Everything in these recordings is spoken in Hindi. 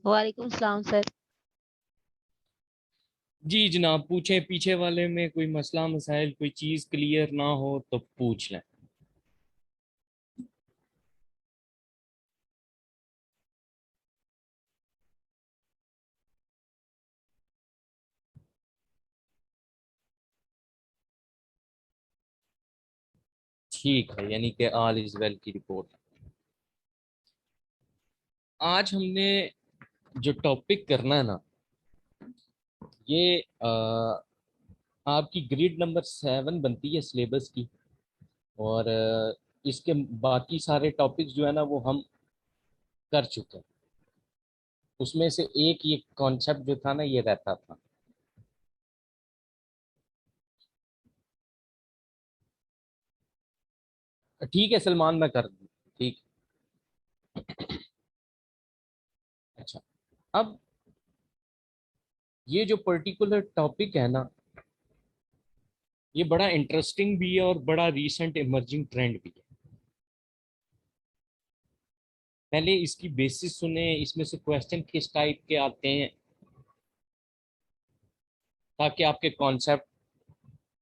वालेकुम सलाम सर। जी जनाब, पूछें। पीछे वाले में कोई मसला मसाइल, कोई चीज़ क्लियर ना हो तो पूछ लें। ठीक है, यानी कि ऑल इज वेल की रिपोर्ट। आज हमने जो टॉपिक करना है ना, ये आपकी ग्रिड नंबर 7 बनती है सिलेबस की। और इसके बाकी सारे टॉपिक्स जो है ना वो हम कर चुके हैं। उसमें से एक ये कॉन्सेप्ट जो था ना ये रहता था। ठीक है सलमान, मैं कर दूँ। ठीक। अच्छा, अब ये जो पर्टिकुलर टॉपिक है ना, ये बड़ा इंटरेस्टिंग भी है और बड़ा रीसेंट इमर्जिंग ट्रेंड भी है। पहले इसकी बेसिस सुने, इसमें से क्वेश्चन किस टाइप के आते हैं, ताकि आपके कॉन्सेप्ट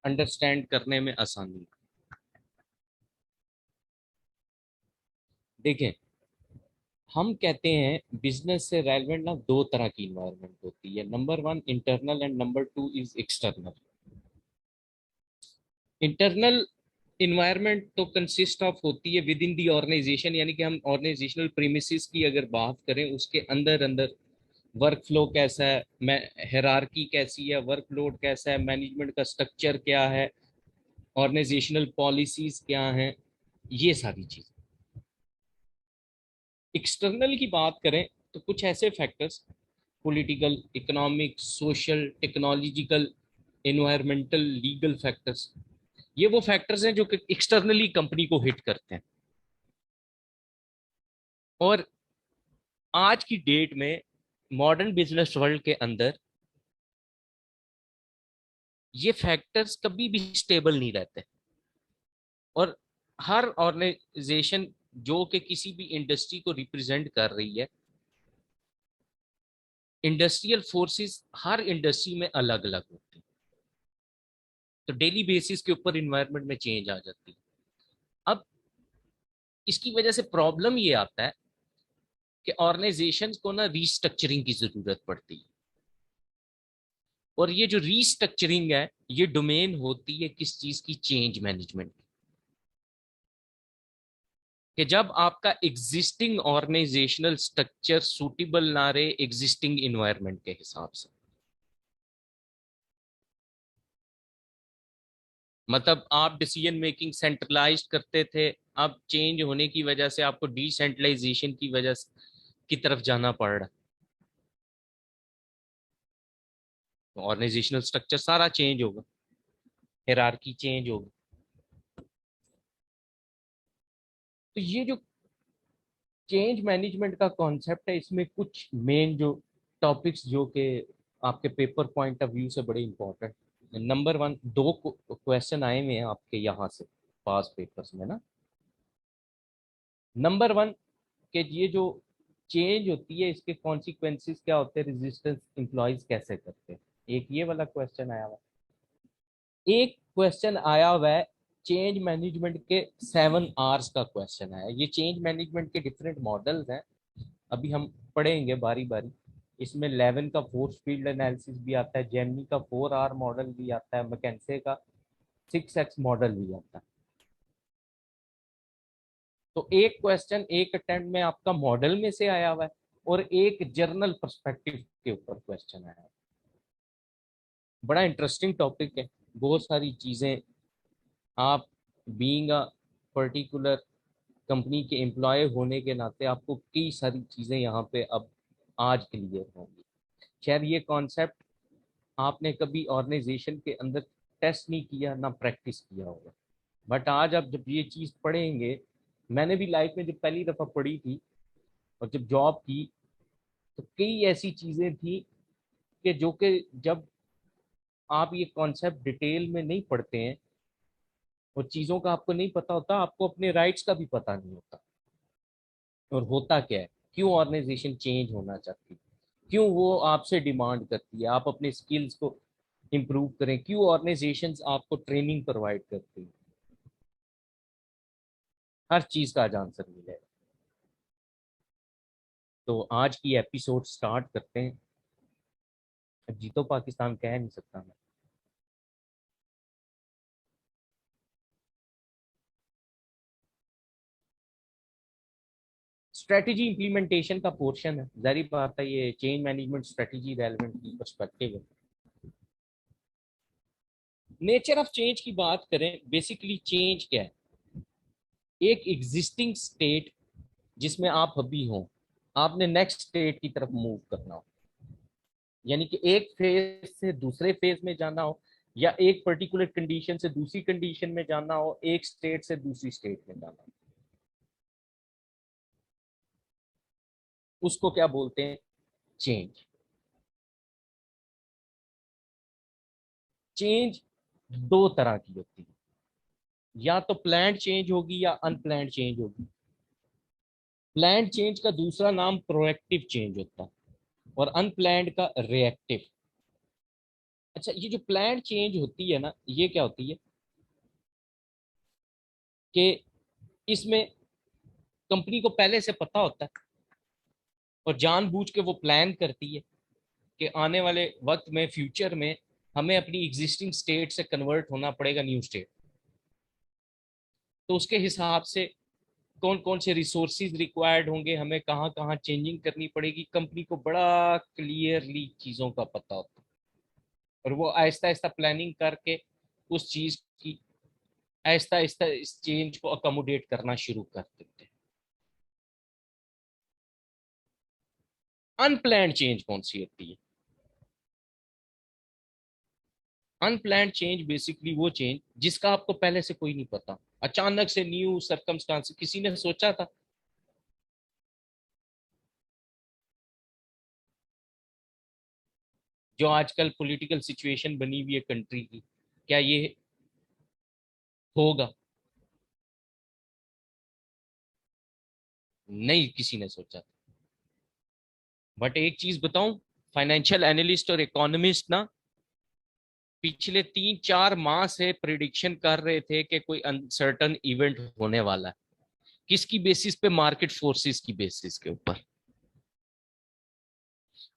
अंडरस्टैंड करने में आसानी हो। देखें, हम कहते हैं बिजनेस से रेलेवेंट ना दो तरह की इन्वायरमेंट होती है। Number one internal and number two is external. Internal environment तो कंसिस्ट ऑफ होती है विद इन दी ऑर्गेनाइजेशन, यानी कि हम ऑर्गेनाइजेशनल प्रीमिसेस की अगर बात करें, उसके अंदर अंदर वर्क फ्लो कैसा है, हायरार्की कैसी है, वर्कलोड कैसा है, मैनेजमेंट का स्ट्रक्चर क्या है, ऑर्गेनाइजेशनल पॉलिसीज क्या हैं, ये सारी चीजें। एक्सटर्नल की बात करें तो कुछ ऐसे factors, political, economic, social, technological, environmental, legal factors, ये वो फैक्टर्स हैं जो कि एक्सटर्नली कंपनी को हिट करते हैं। और आज की डेट में मॉडर्न बिजनेस वर्ल्ड के अंदर ये फैक्टर्स कभी भी स्टेबल नहीं रहते। और हर ऑर्गेनाइजेशन जो कि किसी भी इंडस्ट्री को रिप्रेजेंट कर रही है, इंडस्ट्रियल फोर्सेस हर इंडस्ट्री में अलग अलग होती हैं। तो डेली बेसिस के ऊपर इन्वायरमेंट में चेंज आ जाती है। अब इसकी वजह से प्रॉब्लम ये आता है कि ऑर्गेनाइजेशन को ना रीस्ट्रक्चरिंग की जरूरत पड़ती है। और ये जो रीस्ट्रक्चरिंग है, ये डोमेन होती है किस चीज की? Change management. कि जब आपका एग्जिस्टिंग ऑर्गेनाइजेशनल स्ट्रक्चर सूटेबल ना रहे एग्जिस्टिंग इन्वायरमेंट के हिसाब से। मतलब आप डिसीजन मेकिंग सेंट्रलाइज करते थे, अब चेंज होने की वजह से आपको डिसेंट्रलाइजेशन की की तरफ जाना पड़ रहा है। तो ऑर्गेनाइजेशनल स्ट्रक्चर सारा चेंज होगा, हायरार्की चेंज होगी। तो ये जो चेंज मैनेजमेंट का कॉन्सेप्ट है, इसमें कुछ मेन जो टॉपिक्स जो कि आपके पेपर पॉइंट ऑफ व्यू से बड़े इंपॉर्टेंट। नंबर वन, दो क्वेश्चन आए हुए हैं आपके यहाँ से पास पेपर्स में ना। नंबर वन, कि ये जो चेंज होती है इसके कॉन्सिक्वेंसेस क्या होते हैं, रेजिस्टेंस एम्प्लॉयज कैसे करते हैं। एक ये वाला क्वेश्चन आया हुआ है। एक क्वेश्चन आया हुआ है चेंज मैनेजमेंट के 7 आवर्स का क्वेश्चन आया है। ये चेंज मैनेजमेंट के डिफरेंट मॉडल्स हैं, अभी हम पढ़ेंगे बारी बारी। इसमें 11 का फोर्स फील्ड एनालिसिस भी आता है, जेमनी का 4 आवर मॉडल भी आता है, मैकेंसे का 6x मॉडल भी आता है। तो एक क्वेश्चन एक अटेम्प्ट में आपका मॉडल में से आया हुआ है, और एक जर्नल पर्सपेक्टिव के ऊपर क्वेश्चन आया है। बड़ा इंटरेस्टिंग टॉपिक है। बहुत सारी चीजें आप बीइंग अ पर्टिकुलर कंपनी के एम्प्लॉय होने के नाते आपको कई सारी चीजें यहाँ पे अब आज क्लियर होंगी। शायद ये कॉन्सेप्ट आपने कभी ऑर्गेनाइजेशन के अंदर टेस्ट नहीं किया ना प्रैक्टिस किया होगा, बट आज आप जब ये चीज पढ़ेंगे, मैंने भी लाइफ में जब पहली दफा पढ़ी थी और जब जॉब की, तो कई ऐसी चीजें थी कि जो कि जब आप ये कॉन्सेप्ट डिटेल में नहीं पढ़ते हैं और चीजों का आपको नहीं पता होता, आपको अपने राइट्स का भी पता नहीं होता और होता क्या है, क्यों ऑर्गेनाइजेशन चेंज होना चाहती है। क्यों वो आपसे डिमांड करती है आप अपने स्किल्स को इम्प्रूव करें, क्यों ऑर्गेनाइजेशंस आपको ट्रेनिंग प्रोवाइड करती है। हर चीज का आज आंसर मिलेगा। तो आज की एपिसोड स्टार्ट करते हैं। जीतो पाकिस्तान कह नहीं सकता मैं। स्ट्रेटेजी इंप्लीमेंटेशन का पोर्शन है, जारी बात है ये चेंज मैनेजमेंट स्ट्रेटेजी रेलेवेंट की पर्सपेक्टिव है। नेचर ऑफ चेंज की बात करें, बेसिकली चेंज क्या है? एक एग्जिस्टिंग स्टेट जिसमें आप अभी हो, आपने नेक्स्ट स्टेट की तरफ मूव करना हो, यानी कि एक फेज से दूसरे फेज में जाना हो, या एक पर्टिकुलर कंडीशन से दूसरी कंडीशन में जाना हो, एक स्टेट से दूसरी स्टेट में जाना हो, उसको क्या बोलते हैं? चेंज। चेंज दो तरह की होती है, या तो प्लान्ड चेंज होगी या अनप्लान्ड चेंज होगी। प्लान्ड चेंज का दूसरा नाम प्रोएक्टिव चेंज होता है, और अनप्लान्ड का रिएक्टिव। अच्छा, ये जो प्लान्ड चेंज होती है ना, ये क्या होती है कि इसमें कंपनी को पहले से पता होता है और जानबूझ के वो प्लान करती है कि आने वाले वक्त में, फ्यूचर में, हमें अपनी एग्जिस्टिंग स्टेट से कन्वर्ट होना पड़ेगा न्यू स्टेट। तो उसके हिसाब से कौन कौन से रिसोर्सेज रिक्वायर्ड होंगे, हमें कहाँ कहाँ चेंजिंग करनी पड़ेगी, कंपनी को बड़ा क्लियरली चीज़ों का पता होता है। और वो आहिस्ता आहिस्ता प्लानिंग करके उस चीज़ की आहिस्ता आहिस्ता इस चेंज को अकोमोडेट करना शुरू कर देते हैं। अनप्लान्ड चेंज कौन सी होती है? अनप्लान्ड चेंज बेसिकली वो चेंज जिसका आपको पहले से कोई नहीं पता, अचानक से न्यू सरकमस्टांस, किसी ने सोचा था? जो आजकल पॉलिटिकल सिचुएशन बनी हुई है कंट्री की, क्या ये होगा? नहीं, किसी ने सोचा था। बट एक चीज बताऊं, फाइनेंशियल एनालिस्ट और इकोनॉमिस्ट ना पिछले 3-4 माह से प्रिडिक्शन कर रहे थे कि कोई अनसर्टन इवेंट होने वाला है। किसकी बेसिस पे? मार्केट फोर्सेस की बेसिस के ऊपर।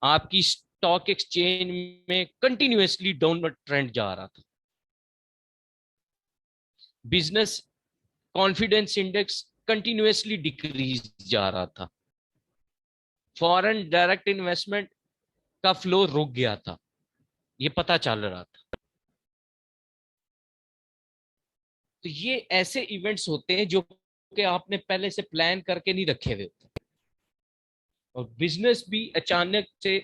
आपकी स्टॉक एक्सचेंज में कंटिन्यूअसली डाउनवर्ड ट्रेंड जा रहा था। Business confidence index continuously decrease जा रहा था। फॉरेन डायरेक्ट इन्वेस्टमेंट का फ्लो रुक गया था, ये पता चल रहा था। तो ये ऐसे इवेंट्स होते हैं जो कि आपने पहले से प्लान करके नहीं रखे हुए होते। और बिजनेस भी अचानक से,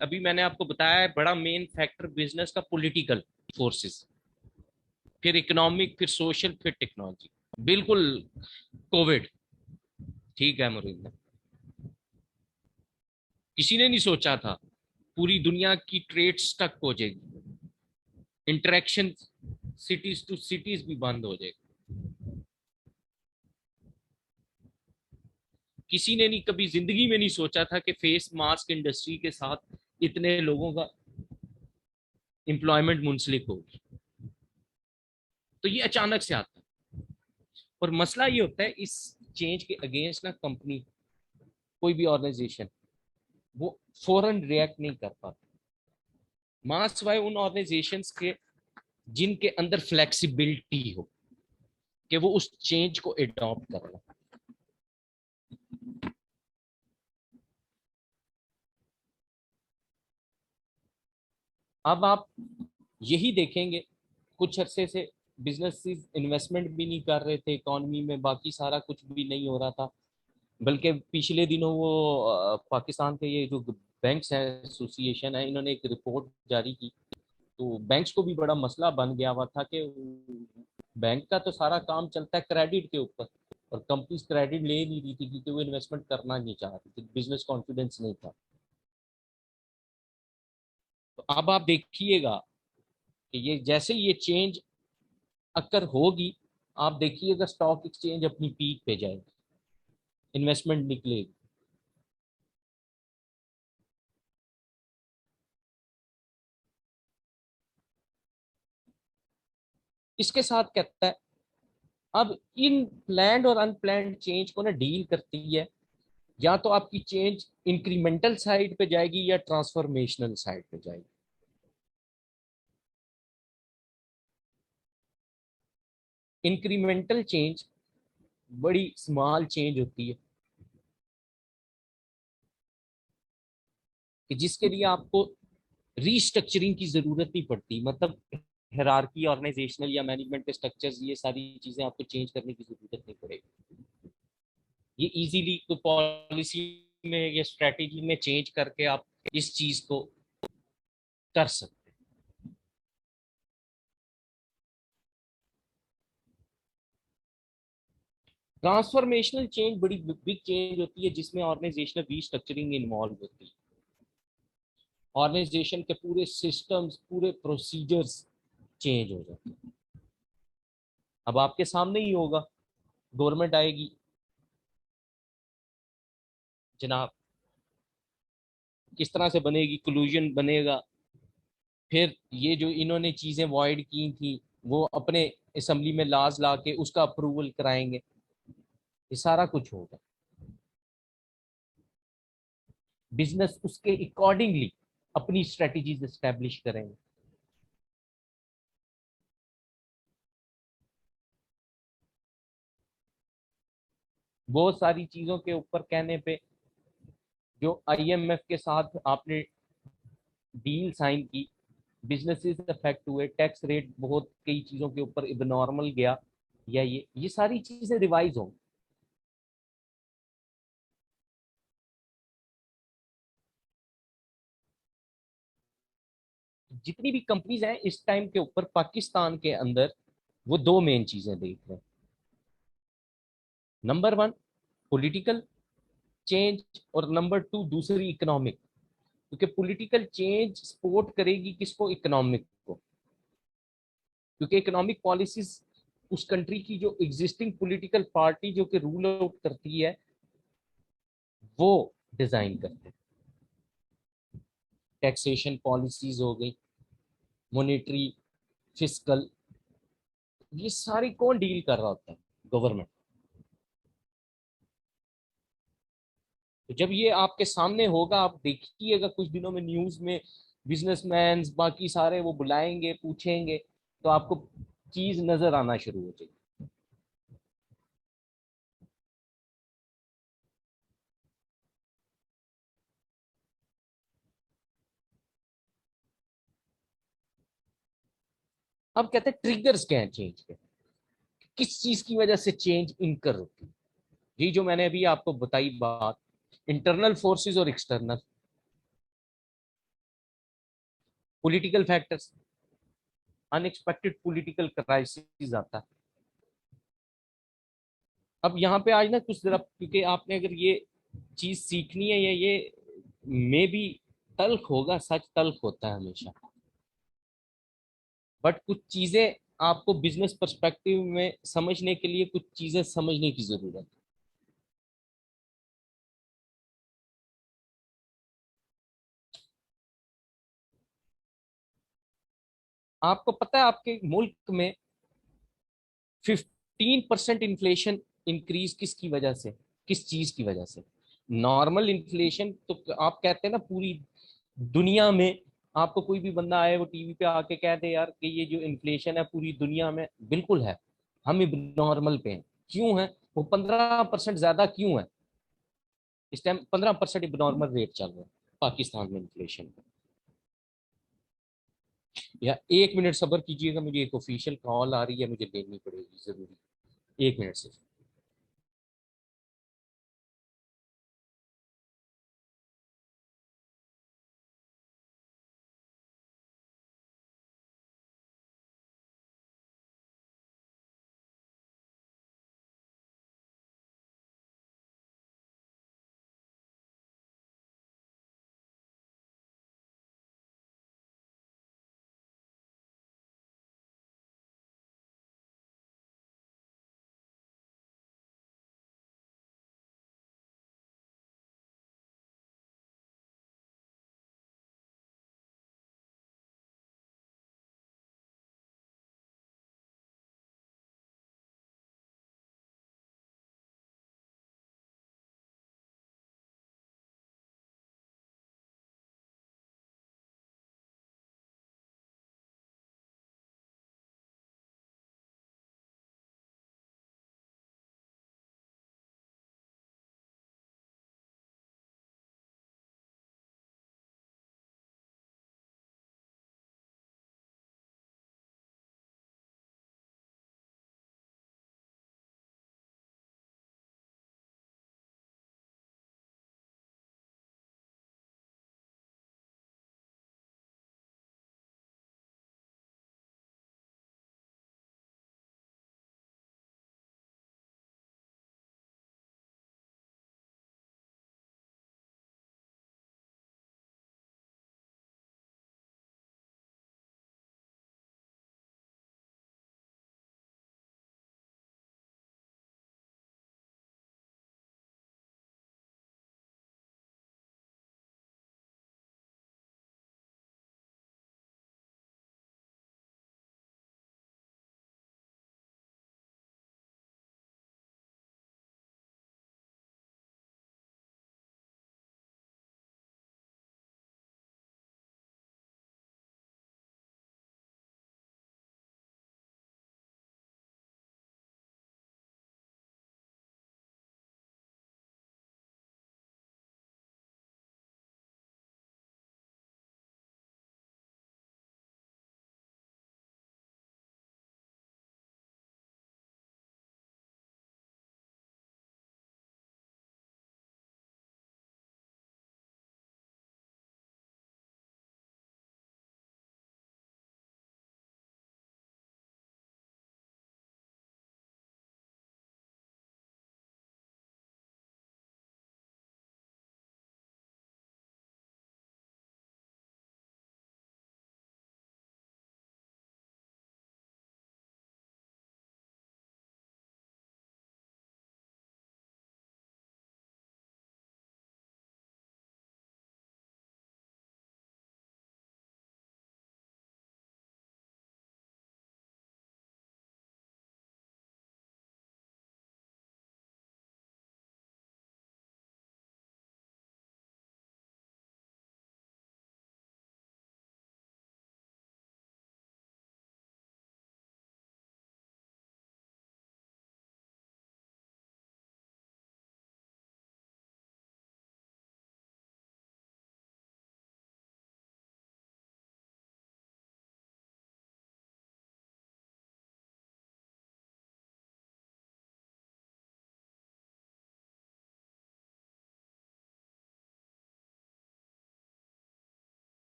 अभी मैंने आपको बताया है, बड़ा मेन फैक्टर बिजनेस का पॉलिटिकल फोर्सेस, फिर इकोनॉमिक, फिर सोशल, फिर टेक्नोलॉजी। बिल्कुल। कोविड। ठीक है मुरिंदर, किसी ने नहीं सोचा था पूरी दुनिया की ट्रेड स्टक हो जाएगी, इंटरेक्शन सिटीज टू सिटीज भी बंद हो जाएगी। किसी ने नहीं कभी जिंदगी में नहीं सोचा था कि फेस मास्क इंडस्ट्री के साथ इतने लोगों का एम्प्लॉयमेंट मुंसलिक होगी। तो ये अचानक से आता है। और मसला ये होता है इस चेंज के अगेंस्ट ना, कंपनी, कोई भी ऑर्गेनाइजेशन, वो फौरन रिएक्ट नहीं कर पाता। मास वाई उन ऑर्गेनाइजेशंस के जिनके अंदर फ्लेक्सिबिलिटी हो कि वो उस चेंज को एडॉप्ट कर लें। अब आप यही देखेंगे, कुछ अरसे से बिजनेस इन्वेस्टमेंट भी नहीं कर रहे थे इकोनॉमी में, बाकी सारा कुछ भी नहीं हो रहा था। बल्कि पिछले दिनों वो पाकिस्तान के ये जो बैंक्स है एसोसिएशन है, इन्होंने एक रिपोर्ट जारी की। तो बैंक्स को भी बड़ा मसला बन गया हुआ था कि बैंक का तो सारा काम चलता है क्रेडिट के ऊपर, और कंपनीज क्रेडिट ले नहीं रही थी क्योंकि वो इन्वेस्टमेंट करना नहीं चाह रही थी, बिजनेस कॉन्फिडेंस नहीं था। तो अब आप देखिएगा कि ये जैसे ये चेंज अगर होगी, आप देखिएगा स्टॉक एक्सचेंज अपनी पीक पे जाएगी, इन्वेस्टमेंट निकलेगी। इसके साथ कहता है अब इन प्लैंड और अनप्लैंड चेंज को ना डील करती है, या तो आपकी चेंज इंक्रीमेंटल साइड पे जाएगी या ट्रांसफॉर्मेशनल साइड पे जाएगी। इंक्रीमेंटल चेंज बड़ी स्मॉल चेंज होती है कि जिसके लिए आपको रीस्ट्रक्चरिंग की जरूरत नहीं पड़ती, मतलब हायरार्की, ऑर्गेनाइजेशनल या मैनेजमेंट के स्ट्रक्चर्स, ये सारी चीजें आपको चेंज करने की जरूरत नहीं पड़ेगी। ये इजीली कोई पॉलिसी में या स्ट्रेटेजी में चेंज करके आप इस चीज को कर सकते हैं। ट्रांसफॉर्मेशनल चेंज बड़ी बिग चेंज होती है जिसमें ऑर्गेनाइजेशनल रीस्ट्रक्चरिंग इन्वॉल्व होती है। ऑर्गेनाइजेशन के पूरे सिस्टम्स, पूरे प्रोसीजर्स चेंज हो जाते हैं। अब आपके सामने ही होगा, गवर्नमेंट आएगी जनाब, किस तरह से बनेगी, कोलूजन बनेगा, फिर ये जो इन्होंने चीजें वॉइड की थी वो अपने असेंबली में लाज ला के उसका अप्रूवल कराएंगे, ये सारा कुछ होगा। बिजनेस उसके अकॉर्डिंगली अपनी स्ट्रेटजीज एस्टेब्लिश करेंगे। बहुत सारी चीजों के ऊपर कहने पे जो आईएमएफ के साथ आपने डील साइन की, बिजनेसेस अफेक्ट हुए, टैक्स रेट बहुत कई चीजों के ऊपर इबनॉर्मल गया, या ये सारी चीजें रिवाइज होंगी। जितनी भी कंपनीज हैं इस टाइम के ऊपर पाकिस्तान के अंदर, वो दो मेन चीजें देख रहे हैं। नंबर वन पॉलिटिकल चेंज, और नंबर टू दूसरी इकोनॉमिक। क्योंकि पॉलिटिकल चेंज सपोर्ट करेगी किसको, इकोनॉमिक को। क्योंकि इकोनॉमिक पॉलिसीज उस कंट्री की जो एग्जिस्टिंग पॉलिटिकल पार्टी जो कि रूल आउट करती है वो डिजाइन करते हैं। टैक्सेशन पॉलिसीज हो गई, मॉनेटरी, फिस्कल, ये सारी कौन डील कर रहा होता है, गवर्नमेंट। तो जब ये आपके सामने होगा, आप देखिएगा कुछ दिनों में न्यूज में बिजनेसमैन बाकी सारे वो बुलाएंगे, पूछेंगे, तो आपको चीज नजर आना शुरू हो जाएगी। अब कहते हैं ट्रिगर्स क्या है चेंज के, किस चीज की वजह से चेंज इनकर होती है। ये जो मैंने अभी आपको बताई बात, इंटरनल फोर्सेस और external, political factors, unexpected political crisis आता है। अब यहाँ पे आज ना कुछ जरा, क्योंकि आपने अगर ये चीज सीखनी है, या ये मे बी तल्ख होगा, सच तल्ख होता है हमेशा, बट कुछ चीजें आपको बिजनेस पर्सपेक्टिव में समझने के लिए कुछ चीजें समझने की जरूरत है। आपको पता है आपके मुल्क में 15% इन्फ्लेशन इंक्रीज किसकी वजह से, किस चीज की वजह से। नॉर्मल इन्फ्लेशन तो आप कहते हैं ना पूरी दुनिया में, आपको कोई भी बंदा आए वो टीवी पे आके कह दे यार कि ये जो इन्फ्लेशन है पूरी दुनिया में बिल्कुल है, हम नॉर्मल पे हैं। क्यों है वो 15% ज्यादा क्यों है, इस टाइम 15% नॉर्मल रेट चल रहा है पाकिस्तान में इन्फ्लेशन। या एक मिनट सब्र कीजिएगा, मुझे एक ऑफिशियल कॉल आ रही है, मुझे लेनी पड़ेगी जरूरी, एक मिनट से।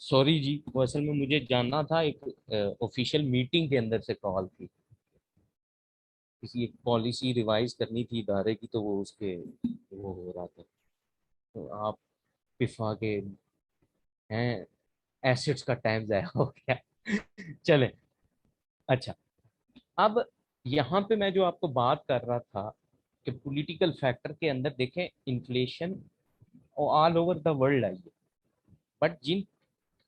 सॉरी जी, वो असल में मुझे जानना था, एक ऑफिशियल मीटिंग के अंदर से कॉल थी, किसी एक पॉलिसी रिवाइज करनी थी इदारे की, तो वो उसके वो हो रहा था। तो आप पिफा के हैं, एसिड्स का टाइम जाया हो गया। चले। अच्छा, अब यहाँ पे मैं जो आपको बात कर रहा था कि पॉलिटिकल फैक्टर के अंदर देखें, inflation all over the world I है, बट जिन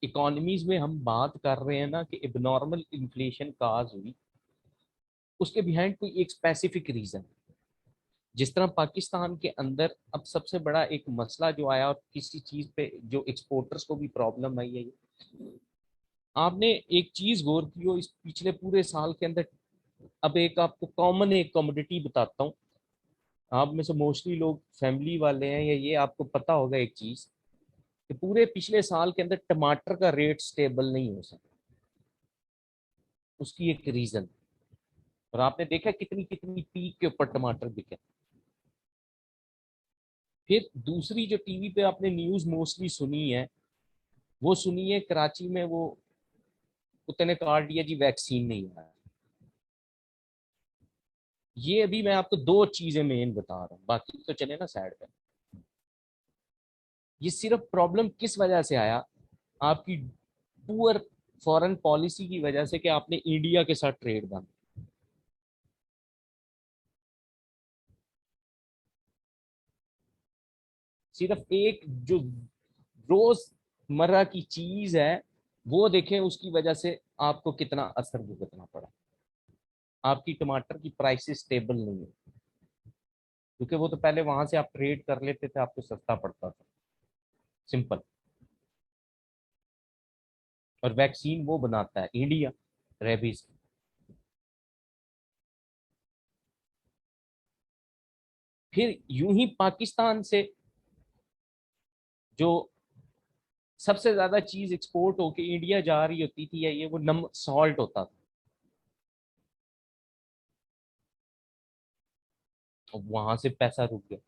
इकोनॉमीज में हम बात कर रहे हैं ना कि इबनॉर्मल इन्फ्लेशन काज हुई, उसके बिहाइंड कोई एक स्पेसिफिक रीजन। जिस तरह पाकिस्तान के अंदर अब सबसे बड़ा एक मसला जो आया, और किसी चीज पे जो एक्सपोर्टर्स को भी प्रॉब्लम आई है, आपने एक चीज गौर की हो इस पिछले पूरे साल के अंदर। अब एक आपको कॉमन एक कमोडिटी बताता हूँ, आप में से मोस्टली लोग फैमिली वाले हैं, या ये आपको पता होगा एक चीज, कि पूरे पिछले साल के अंदर टमाटर का रेट स्टेबल नहीं हो सका। उसकी एक रीजन, और आपने देखा कितनी कितनी पीक के ऊपर टमाटर बिके। फिर दूसरी जो टीवी पे आपने न्यूज मोस्टली सुनी है, वो सुनी है कराची में वो कुत्ते ने काट दिया जी, वैक्सीन नहीं आया। ये अभी मैं आपको दो चीजें मेन बता रहा हूँ, बाकी तो चले ना साइड पे। ये सिर्फ प्रॉब्लम किस वजह से आया, आपकी पुअर फॉरेन पॉलिसी की वजह से, कि आपने इंडिया के साथ ट्रेड बंद। सिर्फ एक जो रोजमर्रा की चीज है, वो देखें, उसकी वजह से आपको कितना असर भुगतना पड़ा। आपकी टमाटर की प्राइसेस स्टेबल नहीं है, क्योंकि वो तो पहले वहां से आप ट्रेड कर लेते थे, आपको सस्ता पड़ता था, सिंपल। और वैक्सीन वो बनाता है इंडिया, रेबीज। फिर यूं ही पाकिस्तान से जो सबसे ज्यादा चीज एक्सपोर्ट होके इंडिया जा रही होती थी, या ये वो नम सॉल्ट होता था, और वहां से पैसा रुक गया।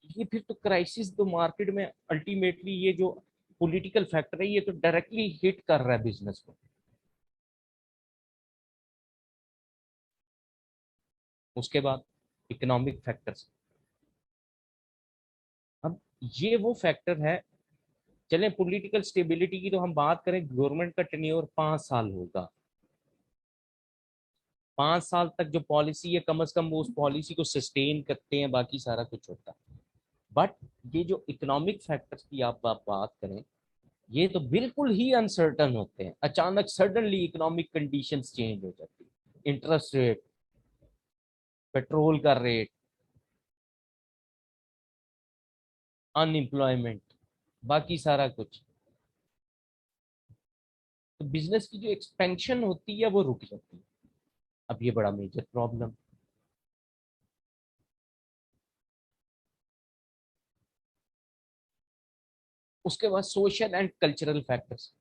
ये फिर तो क्राइसिस तो मार्केट में अल्टीमेटली, ये जो पॉलिटिकल फैक्टर है, ये तो डायरेक्टली हिट कर रहा है बिजनेस को। उसके बाद इकोनॉमिक फैक्टर्स। अब ये वो फैक्टर है। चलें, पॉलिटिकल स्टेबिलिटी की तो हम बात करें, गवर्नमेंट का टेन्योर 5 साल होगा। 5 साल तक जो पॉलिसी है, कम से कम वो उस पॉलिसी को सस्टेन करते हैं, बाकी सारा कुछ होता है। बट ये जो इकोनॉमिक फैक्टर्स की आप बात करें, ये तो बिल्कुल ही अनसर्टन होते हैं। अचानक सडनली इकोनॉमिक कंडीशंस चेंज हो जाती है, इंटरेस्ट रेट, पेट्रोल का रेट, अनएम्प्लॉयमेंट, बाकी सारा कुछ। तो बिजनेस की जो एक्सपेंशन होती है वो रुक जाती है। अब ये बड़ा मेजर प्रॉब्लम। उसके बाद सोशल एंड कल्चरल फैक्टर्स।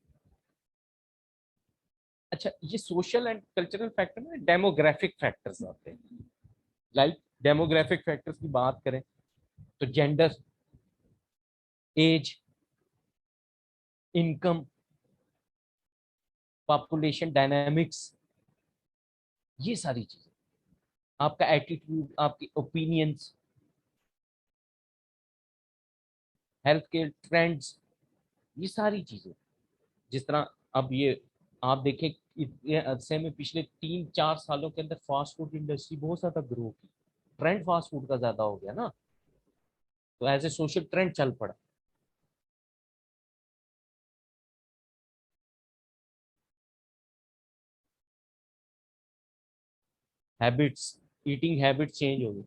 अच्छा, ये सोशल एंड कल्चरल फैक्टर में डेमोग्राफिक फैक्टर्स आते हैं। लाइक डेमोग्राफिक फैक्टर्स की बात करें, तो gender, age, income, population dynamics, ये सारी चीजें, आपका एटीट्यूड, आपकी ओपिनियंस, हेल्थ केयर ट्रेंड्स, ये सारी चीजें। जिस तरह अब ये आप देखें, इतने अरसे में पिछले 3-4 सालों के अंदर फास्ट फूड इंडस्ट्री बहुत ज्यादा ग्रो की। ट्रेंड फास्ट फूड का ज्यादा हो गया ना, तो एज ए सोशल ट्रेंड चल पड़ा। हैबिट्स, ईटिंग हैबिट चेंज हो गई।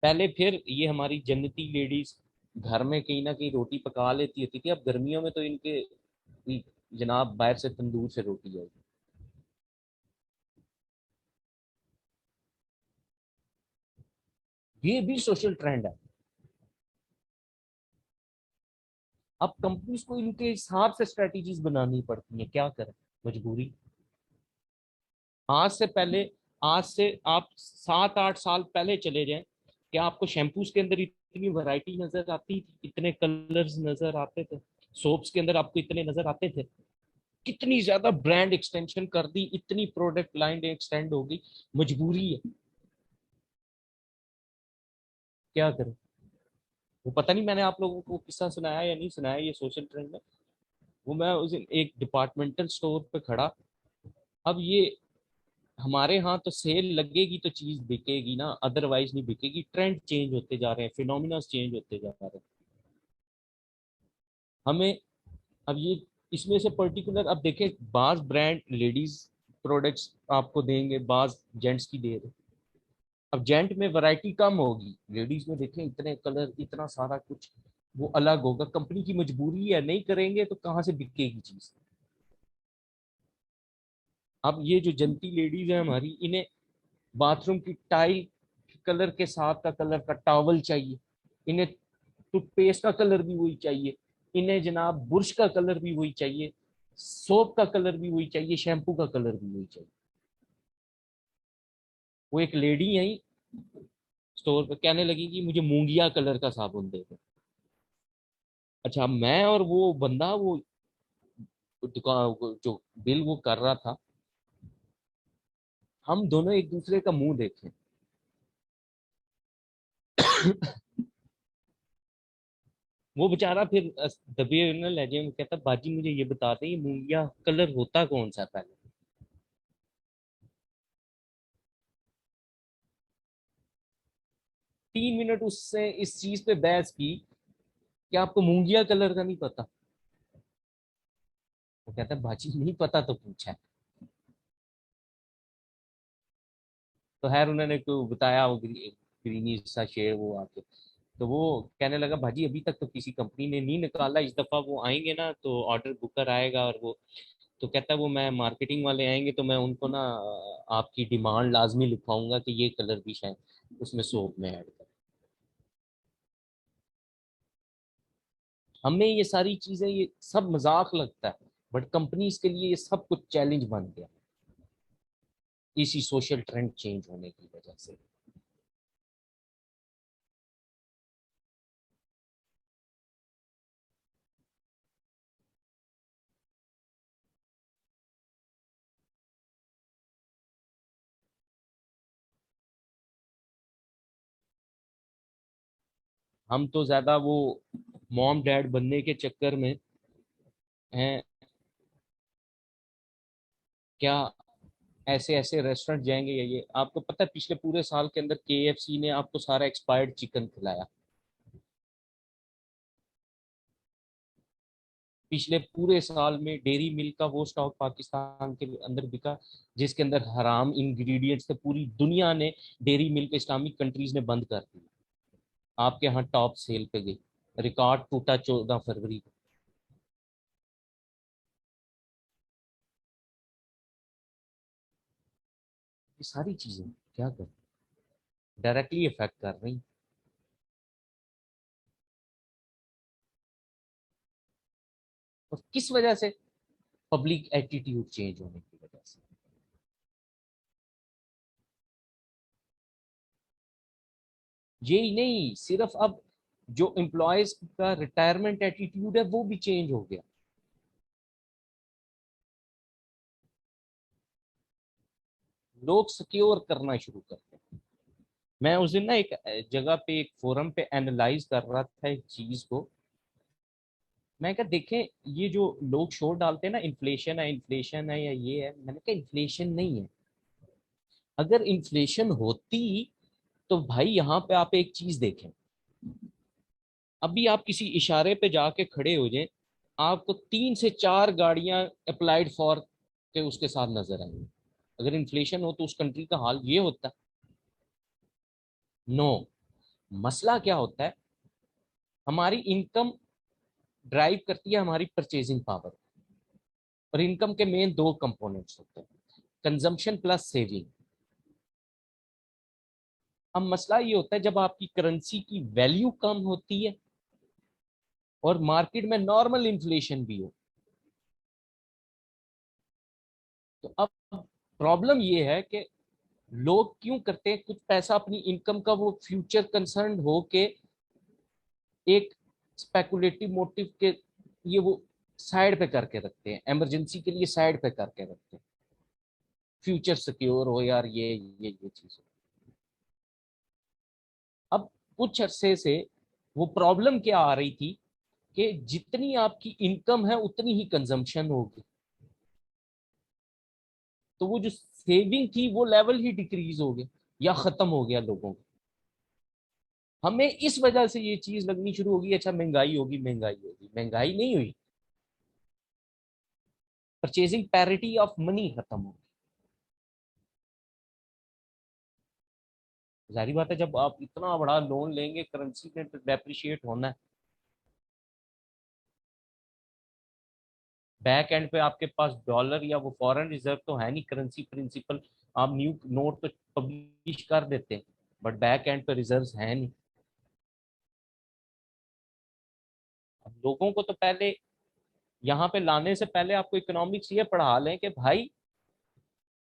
पहले फिर ये हमारी जन्नती लेडीज घर में कहीं ना कहीं रोटी पका लेती होती थी, अब गर्मियों में तो इनके जनाब बाहर से तंदूर से रोटी आएगी। ये भी सोशल ट्रेंड है। अब कंपनीज को इनके हिसाब से स्ट्रेटेजीज बनानी पड़ती है, क्या करें, मजबूरी। आज से पहले आज से आप 7-8 साल पहले चले जाएं, क्या आपको शैम्पूज के अंदर इतनी वैरायटी नजर आती थी, इतने कलर्स नजर आते थे? सोप्स के अंदर आपको इतने नजर आते थे? कितनी ज्यादा ब्रांड एक्सटेंशन कर दी, इतनी प्रोडक्ट लाइन एक्सटेंड हो गई, मजबूरी है, क्या करें? वो पता नहीं मैंने आप लोगों को किस्सा सुनाया या नहीं सुनाया, ये सोशल ट्रेंड में। वो मैं उस दिन एक डिपार्टमेंटल स्टोर पे खड़ा, अब ये हमारे यहाँ तो सेल लगेगी तो चीज बिकेगी ना, अदरवाइज नहीं बिकेगी। ट्रेंड चेंज होते जा रहे हैं, फिनोमिना चेंज होते जा रहे हैं। हमें अब ये इसमें से पर्टिकुलर, अब देखें, बाज ब्रांड लेडीज प्रोडक्ट्स आपको देंगे, बाज जेंट्स की दे रहे। अब जेंट में वैरायटी कम होगी, लेडीज में देखें इतने कलर, इतना सारा कुछ, वो अलग होगा। कंपनी की मजबूरी है, नहीं करेंगे तो कहाँ से बिकेगी चीज? अब ये जो जनती लेडीज है हमारी, इन्हें बाथरूम की टाइल कलर के साथ का कलर का टॉवल चाहिए, इन्हें टूथपेस्ट का कलर भी वही चाहिए, इन्हें जनाब बुर्श का कलर भी वही चाहिए, सोप का कलर भी वही चाहिए, शैम्पू का कलर भी वही चाहिए। वो एक लेडी आई स्टोर पे, कहने लगी कि मुझे मूंगिया कलर का साबुन दे दो। अच्छा, मैं और वो बंदा, वो दुकान जो बिल वो कर रहा था, हम दोनों एक दूसरे का मुंह देखे। वो बेचारा फिर दबे हुए लहजे में कहता, बाजी मुझे ये बता दें, ये मूंगिया कलर होता कौन सा पहले? 3 मिनट उससे इस चीज पे बहस की कि आपको मूंगिया कलर का नहीं पता। वो कहता, बाजी नहीं पता तो पूछा है। तो खैर उन्होंने को बताया, वो ग्रीनी सा शेड वो आके, तो वो कहने लगा, भाजी अभी तक तो किसी कंपनी ने नहीं निकाला, इस दफा वो आएंगे ना तो ऑर्डर बुकर आएगा। और वो तो कहता है, वो मैं मार्केटिंग वाले आएंगे तो मैं उनको ना आपकी डिमांड लाजमी लिखवाऊंगा कि ये कलर भी शायद उसमें सोप में ऐड कर। हमें ये सारी चीजें, ये सब मजाक लगता है, बट कंपनीज के लिए ये सब कुछ चैलेंज बन गया, इसी सोशल ट्रेंड चेंज होने की वजह से। हम तो ज्यादा वो मॉम डैड बनने के चक्कर में हैं, क्या ऐसे ऐसे रेस्टोरेंट जाएंगे? ये आपको पता है, पिछले पूरे साल के अंदर केएफसी ने आपको सारा एक्सपायर्ड चिकन खिलाया। पिछले पूरे साल में डेयरी मिल्क का वो स्टॉक पाकिस्तान के अंदर बिका जिसके अंदर हराम इंग्रेडिएंट्स थे, पूरी दुनिया ने डेयरी मिल्क इस्लामिक कंट्रीज ने बंद कर दी। आपके यहाँ टॉप सेल पे गई, रिकॉर्ड टूटा 14 फरवरी को। ये सारी चीजें क्या कर, डायरेक्टली इफेक्ट कर रही। और किस वजह से? पब्लिक एटीट्यूड चेंज होने की वजह से। यही नहीं, सिर्फ अब जो एम्प्लॉयज का रिटायरमेंट एटीट्यूड है वो भी चेंज हो गया। लोग सिक्योर करना शुरू करते हैं। मैं उस दिन ना एक जगह पे, एक फोरम पे एनालाइज कर रहा था एक चीज को। मैं कहा देखें, ये जो लोग शोर डालते हैं ना, इन्फ्लेशन है या ये है, मैंने कहा इन्फ्लेशन नहीं है। अगर इन्फ्लेशन होती तो भाई यहाँ पे आप एक चीज देखें, अभी आप किसी इशारे पे जाके खड़े हो जाएं, आपको 3 से 4 गाड़ियां अप्लाइड फॉर के उसके साथ नजर आएंगी। अगर इन्फ्लेशन हो तो उस कंट्री का हाल ये होता? नो। मसला क्या होता है, हमारी इनकम ड्राइव करती है हमारी परचेजिंग पावर। और इनकम के मेन दो कंपोनेंट्स होते हैं, कंजम्पशन प्लस सेविंग। अब मसला ये होता है, जब आपकी करेंसी की वैल्यू कम होती है और मार्केट में नॉर्मल इन्फ्लेशन भी हो, तो अब प्रॉब्लम ये है कि लोग क्यों करते हैं, कुछ पैसा अपनी इनकम का वो फ्यूचर कंसर्न हो के एक स्पेकुलेटिव मोटिव के ये वो साइड पे करके रखते हैं, इमरजेंसी के लिए साइड पे करके रखते हैं, फ्यूचर सिक्योर हो यार, ये चीज। अब कुछ अरसे से वो प्रॉब्लम क्या आ रही थी कि जितनी आपकी इनकम है उतनी ही कंजम्पशन होगी, तो वो जो सेविंग थी वो लेवल ही डिक्रीज हो गया या खत्म हो गया लोगों का। हमें इस वजह से ये चीज लगनी शुरू होगी, अच्छा महंगाई होगी, महंगाई होगी, महंगाई नहीं हुई, परचेजिंग पैरिटी ऑफ मनी खत्म हो गई। जाहिर बात है जब आप इतना बड़ा लोन लेंगे, करेंसी ने तो डेप्रिशिएट होना है, बैक एंड पे आपके पास डॉलर या वो फॉरेन रिजर्व तो है नहीं, करेंसी प्रिंसिपल आप न्यू नोट तो पब्लिश कर देते हैं, बट बैक एंड पे रिजर्व है नहीं। अब लोगों को तो पहले यहाँ पे लाने से पहले आपको इकोनॉमिक्स ये पढ़ा लें कि भाई,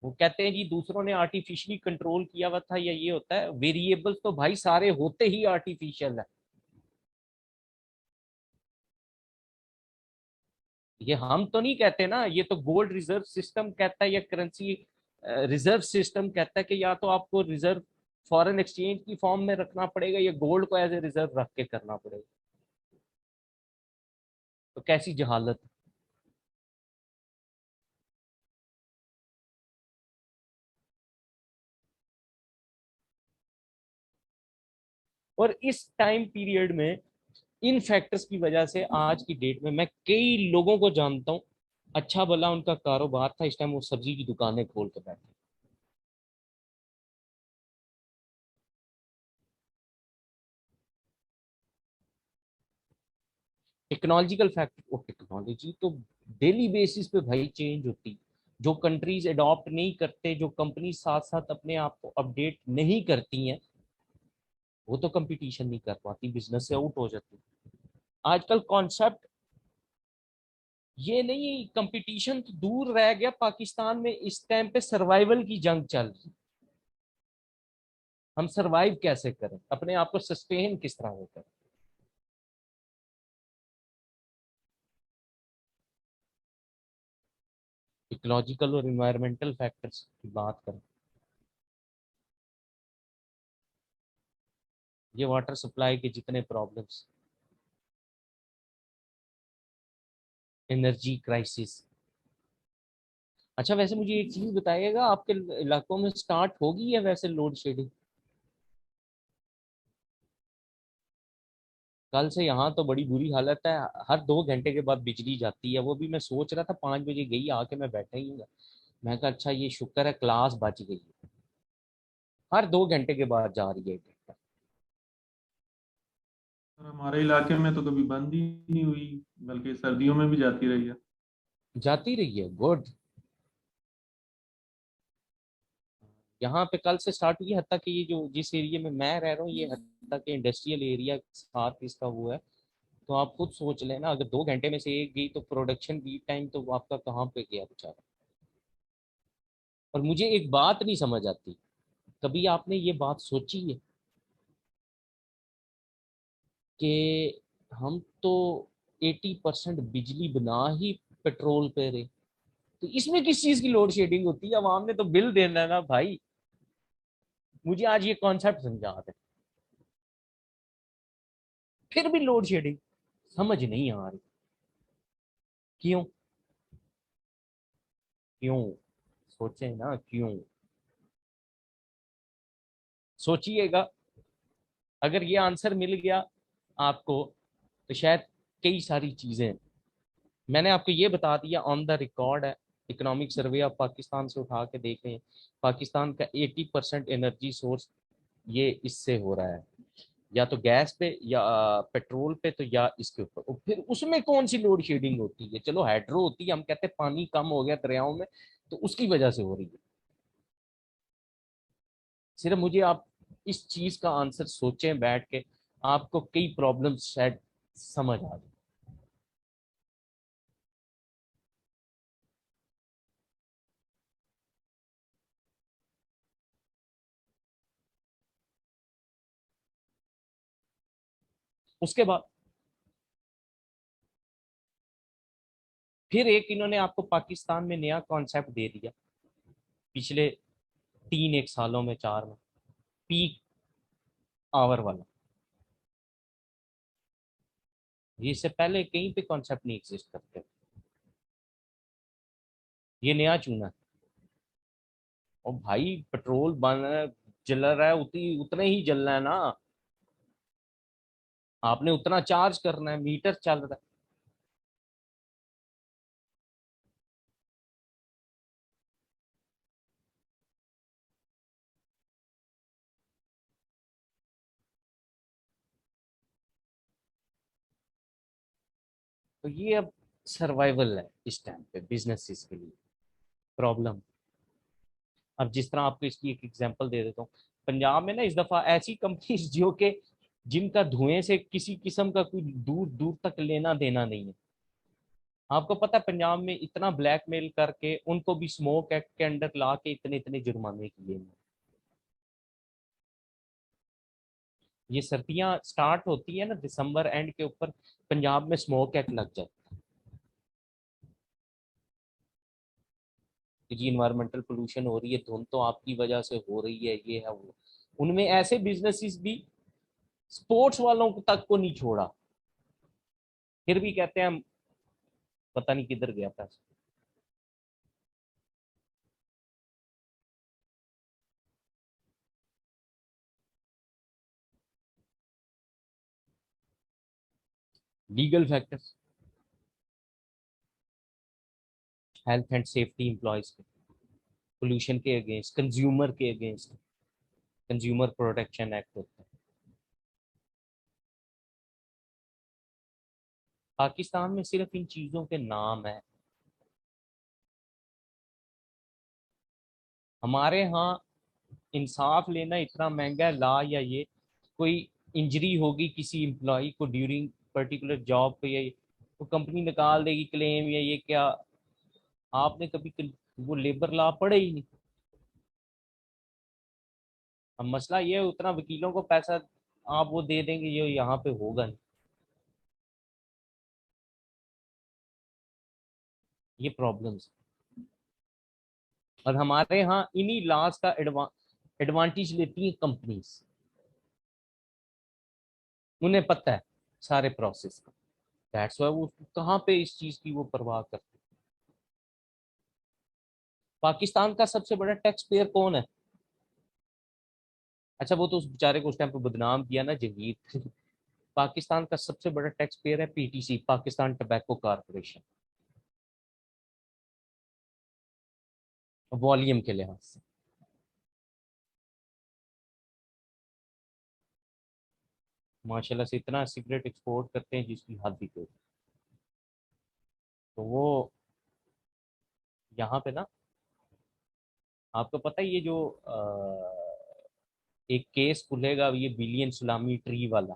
वो कहते हैं जी दूसरों ने आर्टिफिशियली कंट्रोल किया हुआ था या ये होता है, वेरिएबल्स तो भाई सारे होते ही आर्टिफिशियल है। ये हम तो नहीं कहते ना, ये तो गोल्ड रिजर्व सिस्टम कहता है या करेंसी रिजर्व सिस्टम कहता है कि या तो आपको रिजर्व फॉरेन एक्सचेंज की फॉर्म में रखना पड़ेगा या गोल्ड को एज ए रिजर्व रख के करना पड़ेगा। तो कैसी जहालत। और इस टाइम पीरियड में इन फैक्टर्स की वजह से आज की डेट में मैं कई लोगों को जानता हूं, अच्छा भला उनका कारोबार था, इस टाइम वो सब्जी की दुकानें खोल के बैठे। टेक्नोलॉजिकल फैक्टर, और टेक्नोलॉजी तो डेली बेसिस पे भाई चेंज होती, जो कंट्रीज अडॉप्ट नहीं करते, जो कंपनी साथ साथ अपने आप को अपडेट नहीं करती हैं, वो तो कंपटीशन नहीं कर पाती, बिजनेस से आउट हो जाती। आजकल कॉन्सेप्ट ये नहीं, कंपटीशन तो दूर रह गया, पाकिस्तान में इस टाइम पे सर्वाइवल की जंग चल रही। हम सरवाइव कैसे करें, अपने आप को सस्टेन किस तरह से करें। इकोलॉजिकल और इन्वायरमेंटल फैक्टर्स की बात करें, ये वाटर सप्लाई के जितने प्रॉब्लम्स, एनर्जी क्राइसिस। अच्छा वैसे मुझे एक चीज बताइएगा, आपके इलाकों में स्टार्ट होगी है वैसे लोड शेडिंग? कल से यहाँ तो बड़ी बुरी हालत है, हर 2 घंटे के बाद बिजली जाती है, वो भी मैं सोच रहा था 5 बजे गई, आके मैं बैठा ही हूँ। मैं कहा अच्छा ये शुक्र है क्लास बच गई है। हर 2 घंटे के बाद जा रही है। और हमारे इलाके में तो कभी बंद ही नहीं हुई, बल्कि सर्दियों में भी जाती रही है। जाती रही है, गुड। यहाँ पे कल से स्टार्ट हुई है, हत्ता कि ये जो जिस एरिया में मैं रह रहा हूँ, ये हत्ता के इंडस्ट्रियल एरिया के साथ इसका हुआ है। तो आप खुद सोच लेना, अगर 2 घंटे में से एक गई तो प्रोडक्शन लीड टाइम तो आपका कहाँ पे गया बेचारा। और मुझे एक बात नहीं समझ आती, कभी आपने ये बात सोची है कि हम तो 80% बिजली बना ही पेट्रोल पे रहे, तो इसमें किस चीज की लोड शेडिंग होती है, आवाम ने तो बिल देना है ना भाई। मुझे आज ये कॉन्सेप्ट समझा है, फिर भी लोड शेडिंग समझ नहीं आ रही। क्यों? क्यों? सोचें ना क्यों। सोचिएगा, अगर ये आंसर मिल गया आपको तो शायद कई सारी चीजें, मैंने आपको ये बता दिया ऑन द रिकॉर्ड है। इकोनॉमिक सर्वे आप पाकिस्तान से उठा के देखें, पाकिस्तान का 80% एनर्जी सोर्स ये इससे हो रहा है, या तो गैस पे या पेट्रोल पे, तो या इसके ऊपर। और फिर उसमें कौन सी लोड शेडिंग होती है, चलो हाइड्रो होती है, हम कहते हैं पानी कम हो गया दरियाओं में तो उसकी वजह से हो रही है। सिर्फ मुझे आप इस चीज का आंसर सोचें बैठ के, आपको कई प्रॉब्लम्स शायद समझ आ जाए। उसके बाद फिर एक इन्होंने आपको पाकिस्तान में नया कॉन्सेप्ट दे दिया पिछले 3 1 सालों में, 4 में, पीक आवर वाला। ये इससे पहले कहीं पे कॉन्सेप्ट नहीं एग्जिस्ट करते, ये नया चुना है। और भाई पेट्रोल बन जल रहा है, उतने ही जलना है ना, आपने उतना चार्ज करना है, मीटर चल रहा है। तो ये अब सर्वाइवल है इस टाइम पे बिजनेसेस के लिए प्रॉब्लम। अब जिस तरह आपको इसकी एक एग्जांपल दे देता हूँ, पंजाब में ना इस दफा ऐसी कंपनीज जो कि जिनका धुएं से किसी किस्म का कोई दूर दूर तक लेना देना नहीं है। आपको पता है पंजाब में इतना ब्लैकमेल करके उनको भी स्मोक एक्ट के अंडर ला के इतने इतने जुर्माने किए हैं। ये सर्दियां स्टार्ट होती है ना दिसंबर एंड के ऊपर, पंजाब में स्मोक एक्ट लग जाता है जी, इन्वायरमेंटल पोल्यूशन हो रही है, धुंध तो आपकी वजह से हो रही है, ये है वो। उनमें ऐसे बिजनेसेस भी स्पोर्ट्स वालों तक को नहीं छोड़ा, फिर भी कहते हैं हम पता नहीं किधर गया था। Legal factors, health and safety employees के, पोल्यूशन के अगेंस्ट, कंज्यूमर के अगेंस्ट, कंज्यूमर प्रोटेक्शन एक्ट होता है। पाकिस्तान में सिर्फ इन चीजों के नाम है। हमारे यहाँ इंसाफ लेना इतना महंगा है, ला या ये कोई इंजरी होगी किसी एम्प्लॉय को ड्यूरिंग पर्टिकुलर जॉब पे, या वो कंपनी निकाल देगी क्लेम या ये क्या, आपने कभी वो लेबर लॉ पढ़े ही नहीं। अब मसला ये है, उतना वकीलों को पैसा आप वो दे देंगे, ये यहाँ पे होगा नहीं। ये प्रॉब्लम्स। और हमारे यहाँ इन्हीं लॉज का एडवांटेज लेती है कंपनीज, उन्हें पता है सारे प्रोसेस का। दैट्स वाई वो कहाँ पे इस चीज की वो परवाह करते। पाकिस्तान का सबसे बड़ा टैक्स पेयर कौन है? अच्छा, वो तो उस बेचारे को उस टाइम पे बदनाम किया ना जंगीर। पाकिस्तान का सबसे बड़ा टैक्स पेयर है PTC, Pakistan tobacco corporation, volume के लिहाज से। माशाल्लाह से इतना सिगरेट एक्सपोर्ट करते हैं जिसकी हद ही कोई। तो वो यहाँ पे ना, आपको पता है ये जो एक केस खुलेगा ये बिलियन सुलामी ट्री वाला,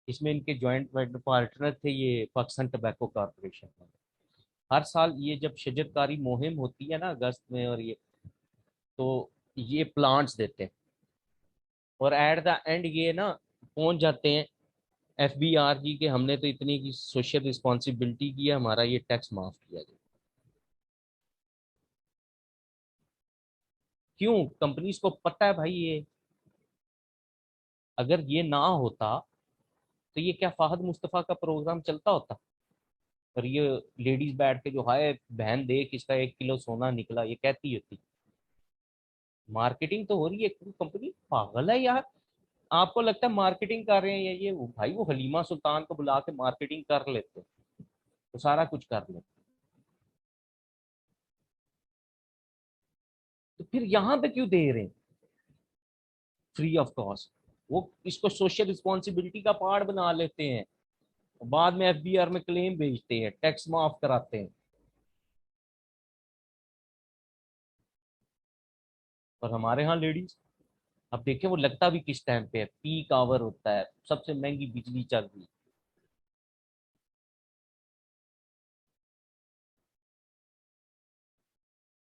इसमें इनके जॉइंट पार्टनर थे ये पाकिस्तान टबैको कारपोरेशन वाले। हर साल ये जब शजरकारी मुहिम होती है ना अगस्त में, और ये तो ये प्लांट्स देते हैं, और एट द एंड ये ना पहुंच जाते हैं एफबीआर जी के, हमने तो इतनी की सोशल रिस्पॉन्सिबिलिटी की है, हमारा ये टैक्स माफ किया जाए। क्यों? कंपनीज को पता है भाई, ये अगर ये ना होता तो ये क्या फाहद मुस्तफा का प्रोग्राम चलता होता? और ये लेडीज बैठ के जो हाय बहन देख इसका 1 किलो सोना निकला, ये कहती होती। मार्केटिंग तो हो रही है, कंपनी पागल है यार। आपको लगता है मार्केटिंग कर रहे हैं, या ये भाई वो हलीमा सुल्तान को बुला के मार्केटिंग कर लेते, तो सारा कुछ कर लेते। तो फिर यहाँ पे क्यों दे रहे हैं फ्री ऑफ कॉस्ट? वो इसको सोशल रिस्पॉन्सिबिलिटी का पार्ट बना लेते हैं, बाद में एफबीआर में क्लेम भेजते हैं, टैक्स माफ कराते हैं। और हमारे यहाँ लेडीज, अब देखें वो लगता भी किस टाइम पे है, पीक आवर होता है, सबसे महंगी बिजली चल रही है।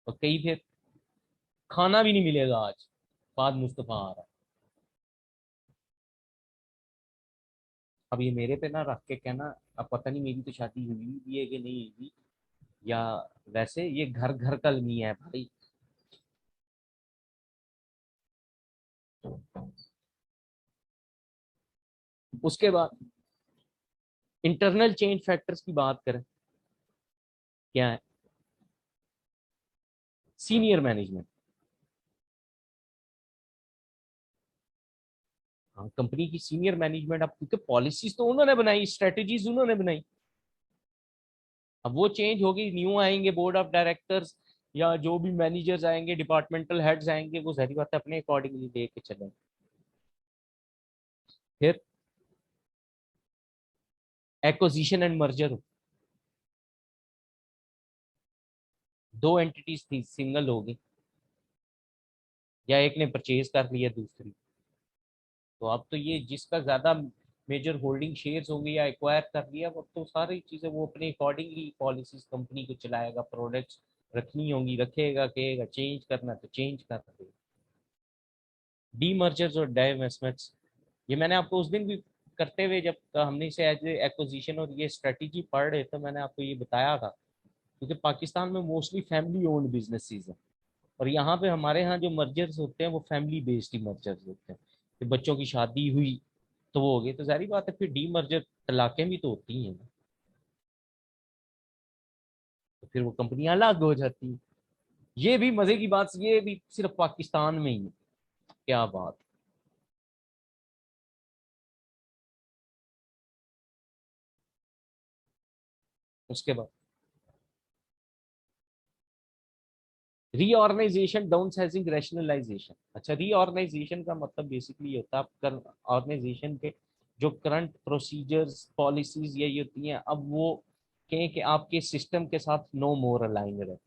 और कई फिर खाना भी नहीं मिलेगा आज, बाद मुस्तफा आ रहा है। अब ये मेरे पे ना रख के कहना, अब पता नहीं मेरी तो शादी हुई भी है कि नहीं हुई, या वैसे ये घर घर का अलमिया है भाई। उसके बाद इंटरनल चेंज फैक्टर्स की बात करें, क्या है? Senior management. हाँ, कंपनी की सीनियर मैनेजमेंट, अब क्योंकि पॉलिसीज तो उन्होंने बनाई, स्ट्रेटेजीज उन्होंने बनाई, अब वो चेंज होगी, न्यू आएंगे बोर्ड ऑफ डायरेक्टर्स या जो भी मैनेजर्स आएंगे, डिपार्टमेंटल हेड्स आएंगे, वो सारी बातें अपने अकॉर्डिंगली लेके चलें। फिर एक्विजिशन एंड मर्जर, दो एंटिटीज थी सिंगल हो गई, या एक ने परचेज कर लिया दूसरी, तो अब तो ये जिसका ज्यादा मेजर होल्डिंग शेयर्स होंगे या एक्वायर कर लिया, अब तो सारी चीजें वो अपने अकॉर्डिंगली पॉलिसीज कंपनी को चलाएगा, प्रोडक्ट्स रखनी होंगी रखेगा, कहेगा चेंज करना तो चेंज कर देगा। डीमर्जर्स और डाइवेस्टमेंट्स, ये मैंने आपको उस दिन भी करते हुए, जब हमने इसे एज एक्विजिशन और ये स्ट्रेटेजी पढ़ रहे थे, मैंने आपको ये बताया था, क्योंकि पाकिस्तान में मोस्टली फैमिली ओन्ड बिजनेसेस हैं, और यहाँ पे हमारे यहाँ जो मर्जर्स होते हैं वो फैमिली बेस्ड ही मर्जर्स होते हैं, कि बच्चों की शादी हुई तो वो हो गए, तो जारी बात है फिर डी मर्जर तलाकें भी तो होती हैं ना, तो फिर वो कंपनियां अलग हो जाती हैं। ये भी मजे की बात, ये भी सिर्फ पाकिस्तान में ही है। क्या बात। उसके बाद रीऑर्गेनाइजेशन, डाउनसाइजिंग, रैशनलाइजेशन। अच्छा, रीऑर्गेनाइजेशन का मतलब बेसिकली ये होता है आप ऑर्गेनाइजेशन के जो करंट प्रोसीजर्स पॉलिसीज ये होती हैं, अब वो कहें कि आपके सिस्टम के साथ नो मोर अलाइन रहते हैं,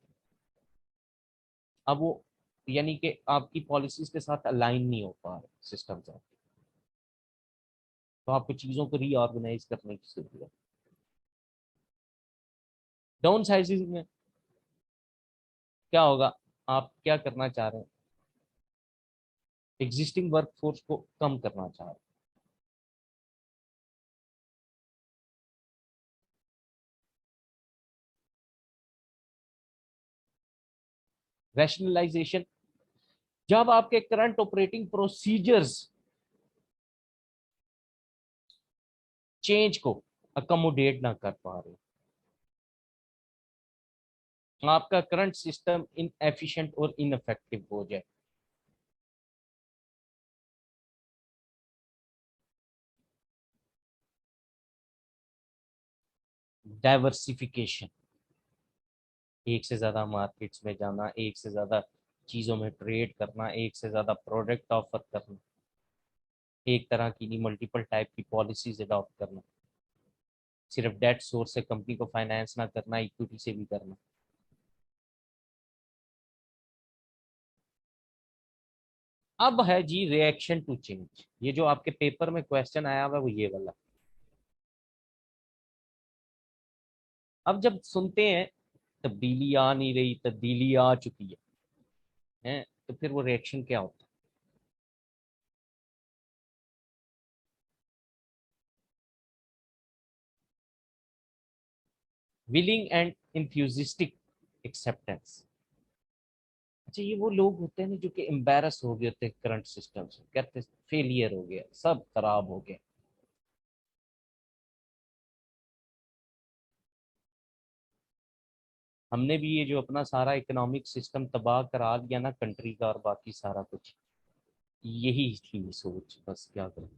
अब वो यानी कि आपकी पॉलिसीज के साथ अलाइन नहीं हो पा रहे सिस्टम से, तो आपको चीजों को रीऑर्गेनाइज करने की जरूरत है। डाउन साइजिंग में क्या होगा, आप क्या करना चाह रहे हैं, एग्जिस्टिंग वर्कफोर्स को कम करना चाह रहे हैं। रैशनलाइजेशन, जब आपके करंट ऑपरेटिंग प्रोसीजर्स चेंज को अकोमोडेट ना कर पा रहे, आपका करंट सिस्टम इनएफिशिएंट और इनफेक्टिव हो जाए। डाइवर्सिफिकेशन, एक से ज्यादा मार्केट्स में जाना, एक से ज्यादा चीजों में ट्रेड करना, एक से ज्यादा प्रोडक्ट ऑफर करना, एक तरह की नहीं मल्टीपल टाइप की पॉलिसीज अडॉप्ट करना, सिर्फ डेट सोर्स से कंपनी को फाइनेंस ना करना, इक्विटी से भी करना। अब है जी रिएक्शन टू चेंज, ये जो आपके पेपर में क्वेश्चन आया हुआ है वो ये वाला। अब जब सुनते हैं तब्दीली आ नहीं रही, तब्दीली आ चुकी है, तो फिर वो रिएक्शन क्या होता है? Willing and enthusiastic acceptance. अच्छा, ये वो लोग होते हैं ना जो कि एम्बेरस हो गए होते हैं करंट सिस्टम से, कहते फेलियर हो गया, सब खराब हो गया। हमने भी ये जो अपना सारा इकोनॉमिक सिस्टम तबाह करा दिया ना कंट्री का, और बाकी सारा कुछ, यही थी सोच, बस क्या करें।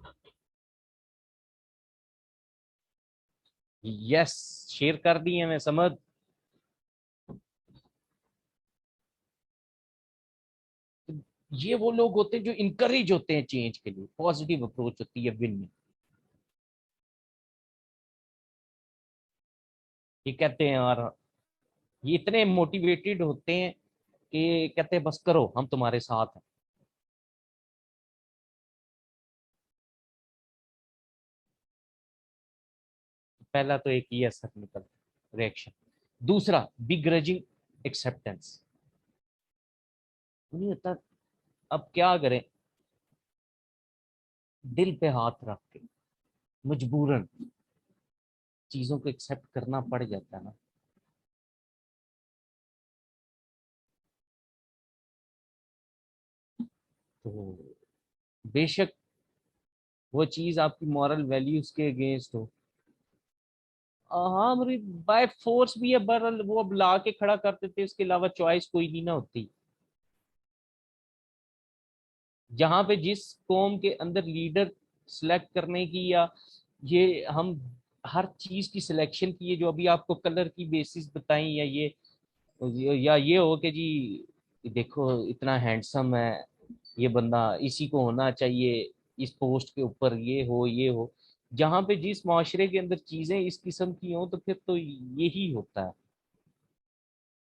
यस, शेयर कर दिए मैं समझ। ये वो लोग होते हैं जो इनकरेज होते हैं चेंज के लिए, पॉजिटिव अप्रोच होती है विन में। ये कहते हैं यार, ये इतने मोटिवेटेड होते हैं कि कहते हैं बस करो हम तुम्हारे साथ हैं। पहला तो एक ये असर निकल रिएक्शन। दूसरा बिग्रजिंग एक्सेप्टेंस, नहीं होता, अब क्या करें, दिल पे हाथ रख के मजबूरन चीजों को एक्सेप्ट करना पड़ जाता है ना। तो बेशक वो चीज आपकी मॉरल वैल्यूज के अगेंस्ट हो, हाँ मेरी बाय फोर्स भी है, पर वो अब ला के खड़ा कर देते, उसके अलावा चॉइस कोई नहीं ना होती। जहां पे जिस कौम के अंदर लीडर सिलेक्ट करने की, या ये हम हर चीज की सिलेक्शन की, ये जो अभी आपको कलर की बेसिस बताई, या या ये हो कि जी देखो इतना हैंडसम है ये बंदा, इसी को होना चाहिए इस पोस्ट के ऊपर, ये हो। जहां पे जिस माशरे के अंदर चीजें इस किस्म की हो, तो फिर तो यही होता है।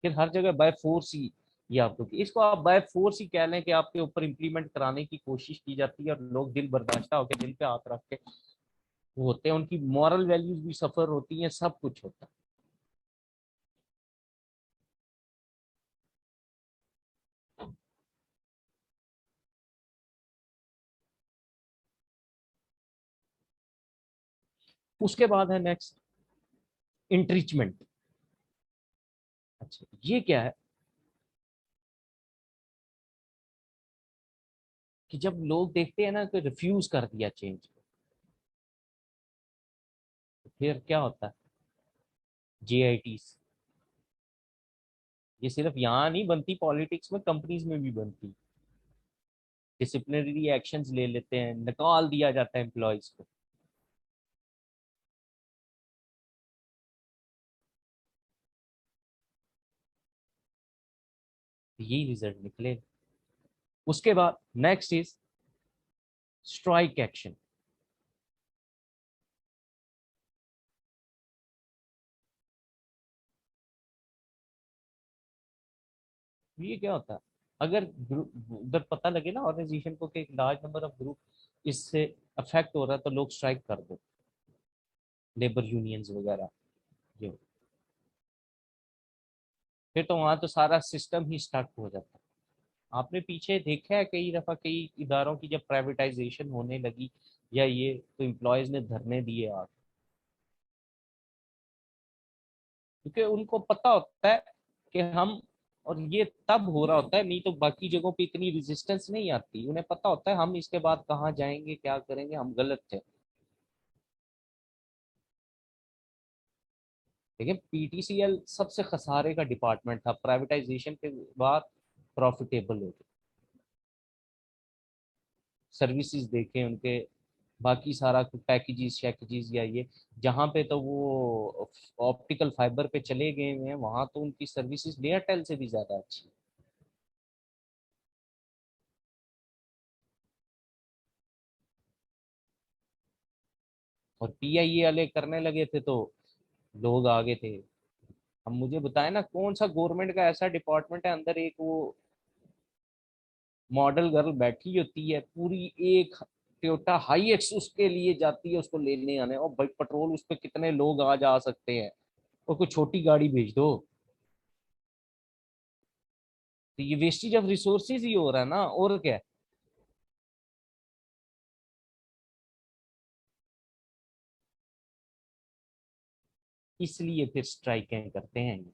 फिर हर जगह बाय फोर्स ही, ये आपको, इसको आप बाय फोर्स ही कह लें कि आपके ऊपर इम्प्लीमेंट कराने की कोशिश की जाती है, और लोग दिल बर्दाश्ता होकर दिल पे हाथ रख के वो होते हैं, उनकी मॉरल वैल्यूज भी सफर होती हैं, सब कुछ होता है। उसके बाद है नेक्स्ट, इंट्रीचमेंट। अच्छा ये क्या है? कि जब लोग देखते हैं ना कि रिफ्यूज कर दिया चेंज, तो फिर क्या होता है? JIT, ये सिर्फ यहाँ नहीं बनती, पॉलिटिक्स में कंपनीज में भी बनती। डिसिप्लिनरी एक्शंस ले लेते हैं, निकाल दिया जाता है एम्प्लॉयज को। तो यही रिजल्ट निकले। उसके बाद नेक्स्ट इज स्ट्राइक एक्शन। ये क्या होता है? अगर उधर पता लगे ना ऑर्गेनाइजेशन को कि एक लार्ज नंबर ऑफ ग्रुप इससे अफेक्ट हो रहा है, तो लोग स्ट्राइक कर दो, लेबर यूनियंस वगैरह। ये फिर तो वहां तो सारा सिस्टम ही स्टक हो जाता है। आपने पीछे देखा है कई दफा, कई इदारों की जब प्राइवेटाइजेशन होने लगी या ये, तो एम्प्लॉयज ने धरने दिए आप, क्योंकि उनको पता होता है कि हम, और ये तब हो रहा होता है, नहीं तो बाकी जगहों पे इतनी रेजिस्टेंस नहीं आती, उन्हें पता होता है हम इसके बाद कहाँ जाएंगे, क्या करेंगे, हम गलत थे। लेकिन PTCL सबसे खसारे का डिपार्टमेंट था, प्राइवेटाइजेशन के बाद प्रॉफिटेबल हो गया। सर्विसेज देखे उनके, बाकी सारा पैकेजेस शैकेजेस, या ये जहाँ पे तो वो ऑप्टिकल फाइबर पे चले गए हुए हैं, वहां तो उनकी सर्विसेज एयरटेल से भी ज्यादा अच्छी। और PIA वाले करने लगे थे तो लोग आगे थे। अब मुझे बताए ना कौन सा गवर्नमेंट का ऐसा डिपार्टमेंट है, अंदर एक वो मॉडल गर्ल बैठी होती है पूरी, एक टोयोटा हाई एक्स उसके लिए जाती है उसको लेने आने, और भाई पेट्रोल उस पर कितने लोग आ जा सकते हैं, और कोई छोटी गाड़ी भेज दो। तो ये वेस्टेज ऑफ रिसोर्सेज ही हो रहा है ना, और क्या है? इसलिए फिर स्ट्राइकें करते हैं ये।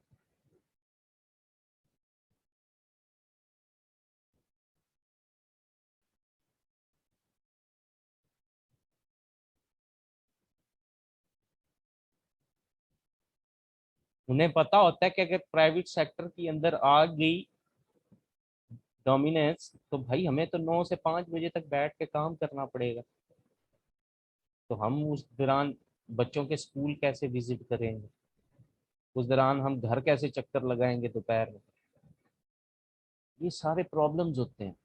उन्हें पता होता है कि अगर प्राइवेट सेक्टर के अंदर आ गई डोमिनेंस, तो भाई हमें तो 9 से 5 बजे तक बैठ के काम करना पड़ेगा। तो हम उस दौरान बच्चों के स्कूल कैसे विजिट करेंगे, उस दौरान हम घर कैसे चक्कर लगाएंगे दोपहर में, ये सारे प्रॉब्लम्स होते हैं,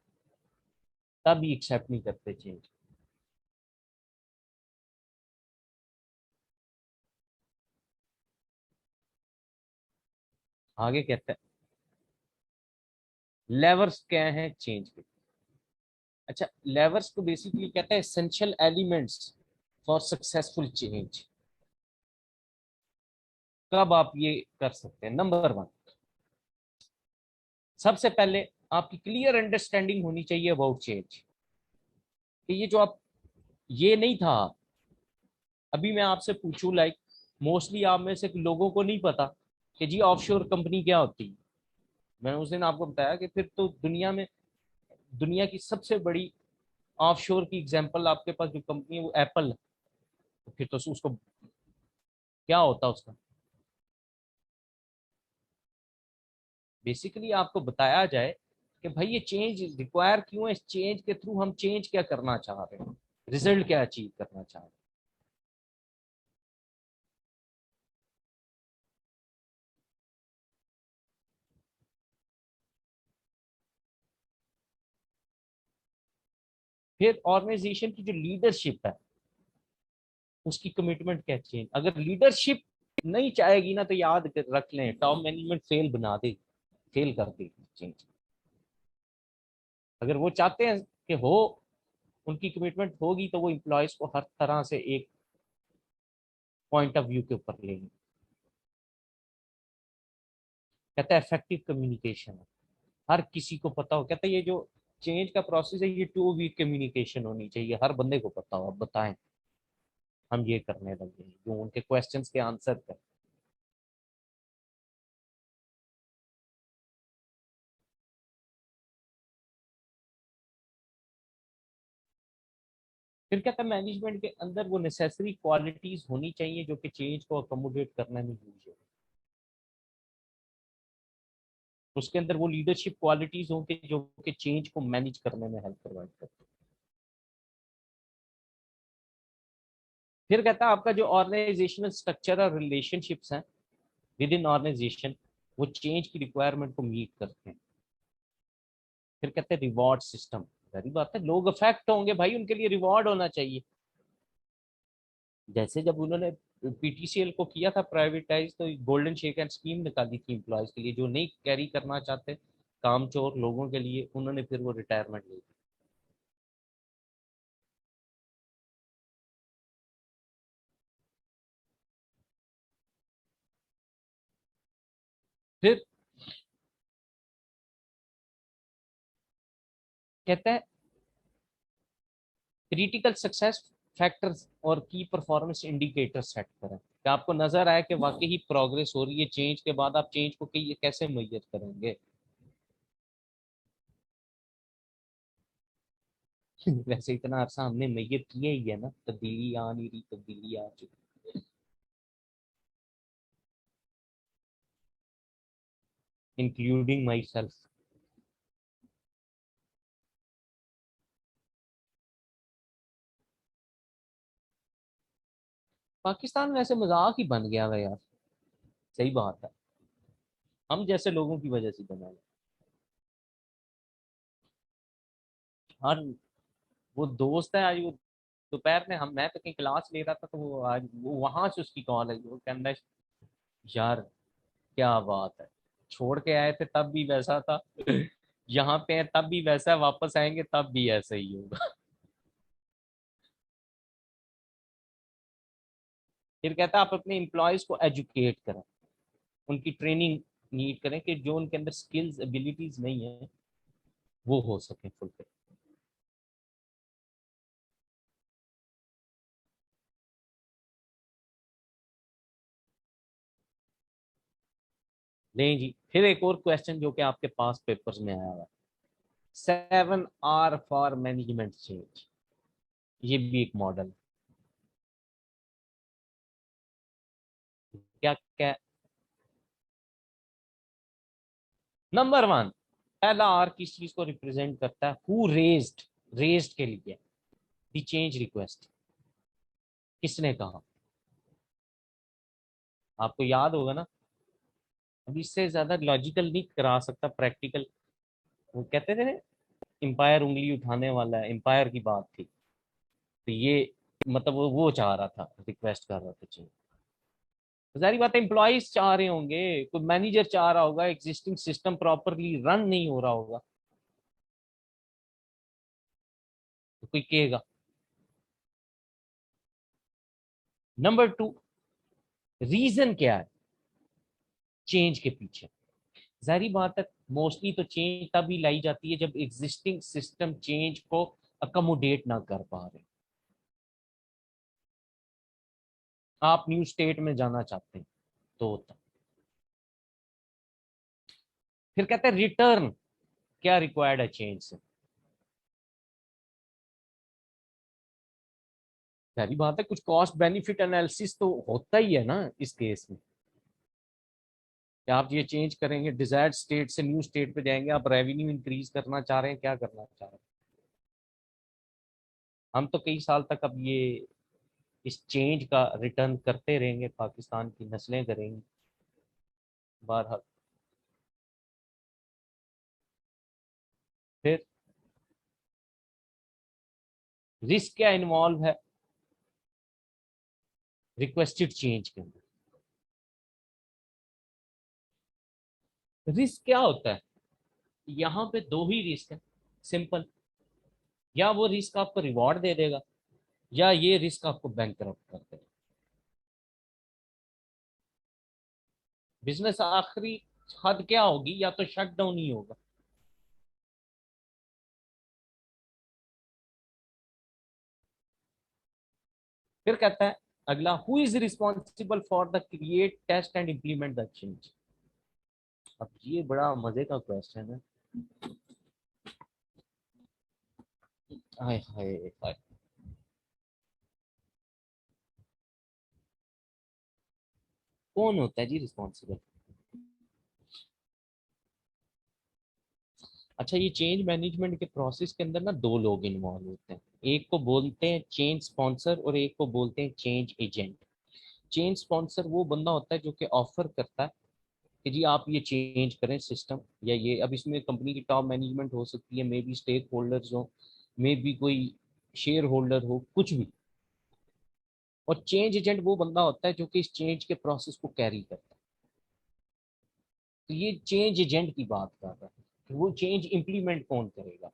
तब ही एक्सेप्ट नहीं करते चेंज। आगे कहते हैं लेवर्स क्या है चेंज के। अच्छा, लेवर्स को बेसिकली कहते हैं essential elements for successful change. कब आप ये कर सकते हैं? नंबर 1, सबसे पहले आपकी क्लियर अंडरस्टैंडिंग होनी चाहिए अबाउट चेंज, कि ये जो आप, ये नहीं था, अभी मैं आपसे पूछूं, लाइक मोस्टली आप में से लोगों को नहीं पता कि जी ऑफशोर कंपनी क्या होती है। मैंने उस दिन आपको बताया कि फिर तो दुनिया की सबसे बड़ी ऑफशोर की एग्जांपल आपके पास जो कंपनी है वो एप्पल है। तो फिर तो उसको क्या होता उसका। बेसिकली आपको बताया जाए कि भाई ये चेंज रिक्वायर क्यों है, इस चेंज के थ्रू हम चेंज क्या करना चाह रहे हैं, रिजल्ट क्या अचीव करना चाह रहे हैं। फिर ऑर्गेनाइजेशन की जो लीडरशिप है उसकी कमिटमेंट क्या चेंज, अगर लीडरशिप नहीं चाहेगी ना तो याद रख लें टॉप मैनेजमेंट फेल बना देगी, फेल कर देगी चेंज। अगर वो चाहते हैं कि हो, उनकी कमिटमेंट होगी तो वो इम्प्लॉयज को हर तरह से एक पॉइंट ऑफ व्यू के ऊपर लेंगे। कहता है इफेक्टिव कम्युनिकेशन है, हर किसी को पता हो। कहता है ये जो चेंज का प्रोसेस है ये 2 वे कम्युनिकेशन होनी चाहिए, हर बंदे को पता हो, अब बताएं हम ये करने लगे हैं, जो उनके क्वेश्चंस के आंसर कर। फिर कहता है मैनेजमेंट के अंदर वो नेसेसरी क्वालिटीज होनी चाहिए जो कि चेंज को अकोमोडेट करने में यूज हो। उसके अंदर वो लीडरशिप क्वालिटीज होंगे जो कि चेंज को मैनेज करने में हेल्प प्रोवाइड करते हैं। फिर कहता है आपका जो ऑर्गेनाइजेशनल स्ट्रक्चर और रिलेशनशिप्स हैं विद इन ऑर्गेनाइजेशन वो चेंज की रिक्वायरमेंट को मीट करते हैं। फिर कहते हैं रिवॉर्ड सिस्टम, सारी बात है, लोग अफेक्ट होंगे भाई, उनके लिए रिवॉर्ड होना चाहिए। जैसे जब उन्होंने पीटीसीएल को किया था प्राइवेटाइज तो गोल्डन शेक एंड स्कीम निकाली थी एम्प्लॉयज के लिए, जो नहीं कैरी करना चाहते कामचोर लोगों के लिए, उन्होंने फिर वो रिटायरमेंट ली। फिर कहता है क्रिटिकल सक्सेस फैक्टर्स और की परफॉर्मेंस इंडिकेटर सेट करें, कि आपको नजर आए कि वाकई ही प्रोग्रेस हो रही है चेंज के बाद, आप चेंज को कैसे मेजर करेंगे। वैसे इतना अरसा हमने मेजर किया ही है ना, तब्दीली आ नहीं रही, तब्दीली आ चुकी, इंक्लूडिंग माई सेल्फ। पाकिस्तान वैसे मजाक ही बन गया है यार, सही बात है, हम जैसे लोगों की वजह से बना है। हर वो दोस्त है आज, वो दोपहर में हम मैं तो कहीं क्लास ले रहा था तो वो आज वो वहां से उसकी कॉल आई, वो कहना है यार क्या बात है, छोड़ के आए थे तब भी वैसा था, यहाँ पे है तब भी वैसा है, वापस आएंगे तब भी ऐसा ही होगा। फिर कहता है आप अपने एम्प्लॉयज को एजुकेट करें, उनकी ट्रेनिंग नीड करें कि जो उनके अंदर स्किल्स एबिलिटीज नहीं है वो हो सके फुलफिल। नहीं जी, फिर एक और क्वेश्चन जो कि आपके पास पेपर्स में आया हुआ है, 7 R फॉर मैनेजमेंट चेंज, ये भी एक मॉडल। क्या क्या, नंबर 1, पहला आर किस चीज को रिप्रेजेंट करता है, हु रेज्ड, रेज्ड के लिए द चेंज रिक्वेस्ट, किसने कहा, आपको याद होगा ना। अब इससे ज्यादा लॉजिकल नहीं करा सकता प्रैक्टिकल। वो कहते थे एम्पायर उंगली उठाने वाला है, एम्पायर की बात थी, तो ये मतलब वो चाह रहा था, रिक्वेस्ट कर रहा था चेंज। तो जारी बात है एम्प्लॉयज चाह रहे होंगे, कोई मैनेजर चाह रहा होगा, एग्जिस्टिंग सिस्टम प्रॉपरली रन नहीं हो रहा होगा तो कोई कहेगा। नंबर 2, रीजन क्या है चेंज के पीछे। जारी बात है मोस्टली तो चेंज तभी लाई जाती है जब एग्जिस्टिंग सिस्टम चेंज को अकोमोडेट ना कर पा रहे। आप न्यू स्टेट में जाना चाहते हैं तो होता है। फिर कहते हैं रिटर्न क्या रिक्वायर्ड है चेंज से। पहली बात है कुछ कॉस्ट बेनिफिट एनालिसिस तो होता ही है ना इस केस में, कि आप ये चेंज करेंगे डिजायर्ड स्टेट से न्यू स्टेट पे जाएंगे, आप रेवेन्यू इंक्रीज करना चाह रहे हैं, क्या करना चाह रहे हैं। हम तो कई साल तक अब ये इस चेंज का रिटर्न करते रहेंगे, पाकिस्तान की नस्लें करेंगी बहरहाल। फिर रिस्क क्या इन्वॉल्व है रिक्वेस्टेड चेंज के अंदर। रिस्क क्या होता है, यहाँ पे दो ही रिस्क है सिंपल। या वो रिस्क आपको रिवॉर्ड दे देगा, या ये रिस्क आपको बैंकरप्ट कर देगा। बिजनेस आखिरी हद क्या होगी, या तो शट डाउन ही होगा। फिर कहता है अगला, who is responsible for the create test and implement the change. अब ये बड़ा मजे का क्वेश्चन है। हाय हाय हाय। कौन होता है जी रिस्पॉन्सिबल। अच्छा, ये चेंज मैनेजमेंट के प्रोसेस के अंदर ना दो लोग इन्वॉल्व होते हैं। एक को बोलते हैं चेंज स्पॉन्सर और एक को बोलते हैं चेंज एजेंट। चेंज स्पॉन्सर वो बंदा होता है जो कि ऑफर करता है कि जी आप ये चेंज करें सिस्टम, या ये अब इसमें कंपनी की टॉप मैनेजमेंट हो सकती है, मे बी स्टेक होल्डर्स हो, मे बी कोई शेयर होल्डर हो, कुछ भी। और चेंज एजेंट वो बंदा होता है जो कि इस चेंज के प्रोसेस को कैरी करता है। तो ये चेंज एजेंट की बात कर रहा है कि वो चेंज इंप्लीमेंट कौन करेगा।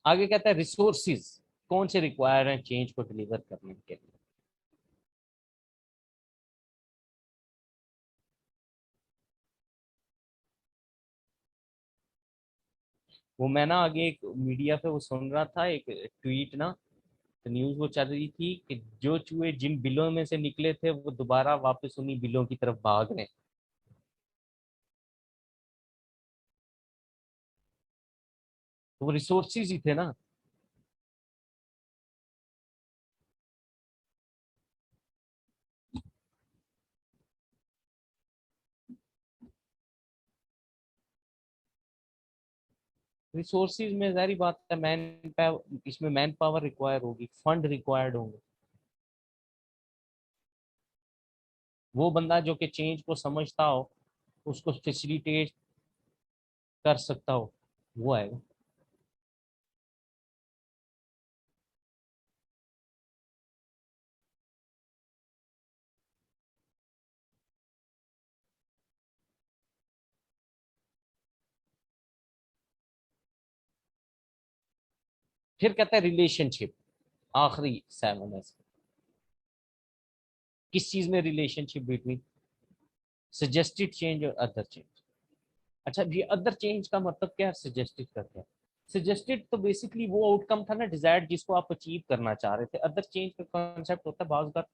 आगे कहता है रिसोर्सिस कौन से रिक्वायर हैं चेंज को डिलीवर करने के लिए। वो मैं ना आगे एक मीडिया पे वो सुन रहा था, एक ट्वीट ना, तो न्यूज वो चल रही थी कि जो चूहे जिन बिलों में से निकले थे वो दोबारा वापस उन्हीं बिलों की तरफ भाग रहे हैं। तो वो रिसोर्सिस ही थे ना। रिसोर्सिस में जारी बात है मैन पावर, इसमें मैन पावर रिक्वायर होगी, फंड रिक्वायर्ड होंगे। वो बंदा जो कि चेंज को समझता हो, उसको फैसिलिटेट कर सकता हो, वो आएगा। फिर कहता है रिलेशनशिप, आखिरी 7 किस चीज में रिलेशनशिप बिटवीन सजेस्टेड चेंज और अदर चेंज। अच्छा, ये अदर चेंज का मतलब क्या है, सजेस्टेड का क्या है। सजेस्टेड तो बेसिकली वो आउटकम था ना डिजायर्ड, जिसको आप अचीव करना चाह रहे थे। अदर चेंज का कॉन्सेप्ट होता है बाज बार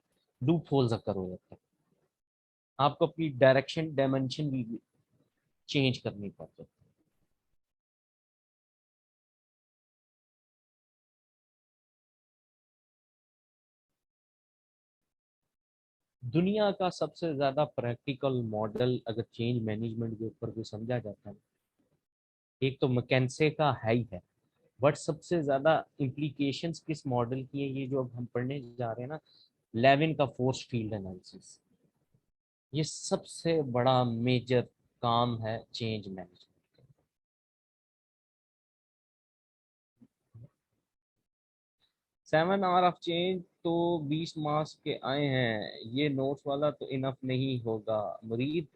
लूप होल्स अकर हो जाता है, आपको अपनी डायरेक्शन डायमेंशन भी चेंज करनी पड़ती है। दुनिया का सबसे ज्यादा प्रैक्टिकल मॉडल अगर चेंज मैनेजमेंट के ऊपर भी समझा जाता है, एक तो मैकेंसे का है ही है, बट सबसे ज्यादा इम्प्लीकेशंस किस मॉडल की है, ये जो अब हम पढ़ने जा रहे हैं ना, लेविन का फोर्स फील्ड एनालिसिस। ये सबसे बड़ा मेजर काम है change management. 7 hour of change तो 20 मार्क्स के आए हैं, ये नोट्स वाला तो इनफ नहीं होगा मुरीद।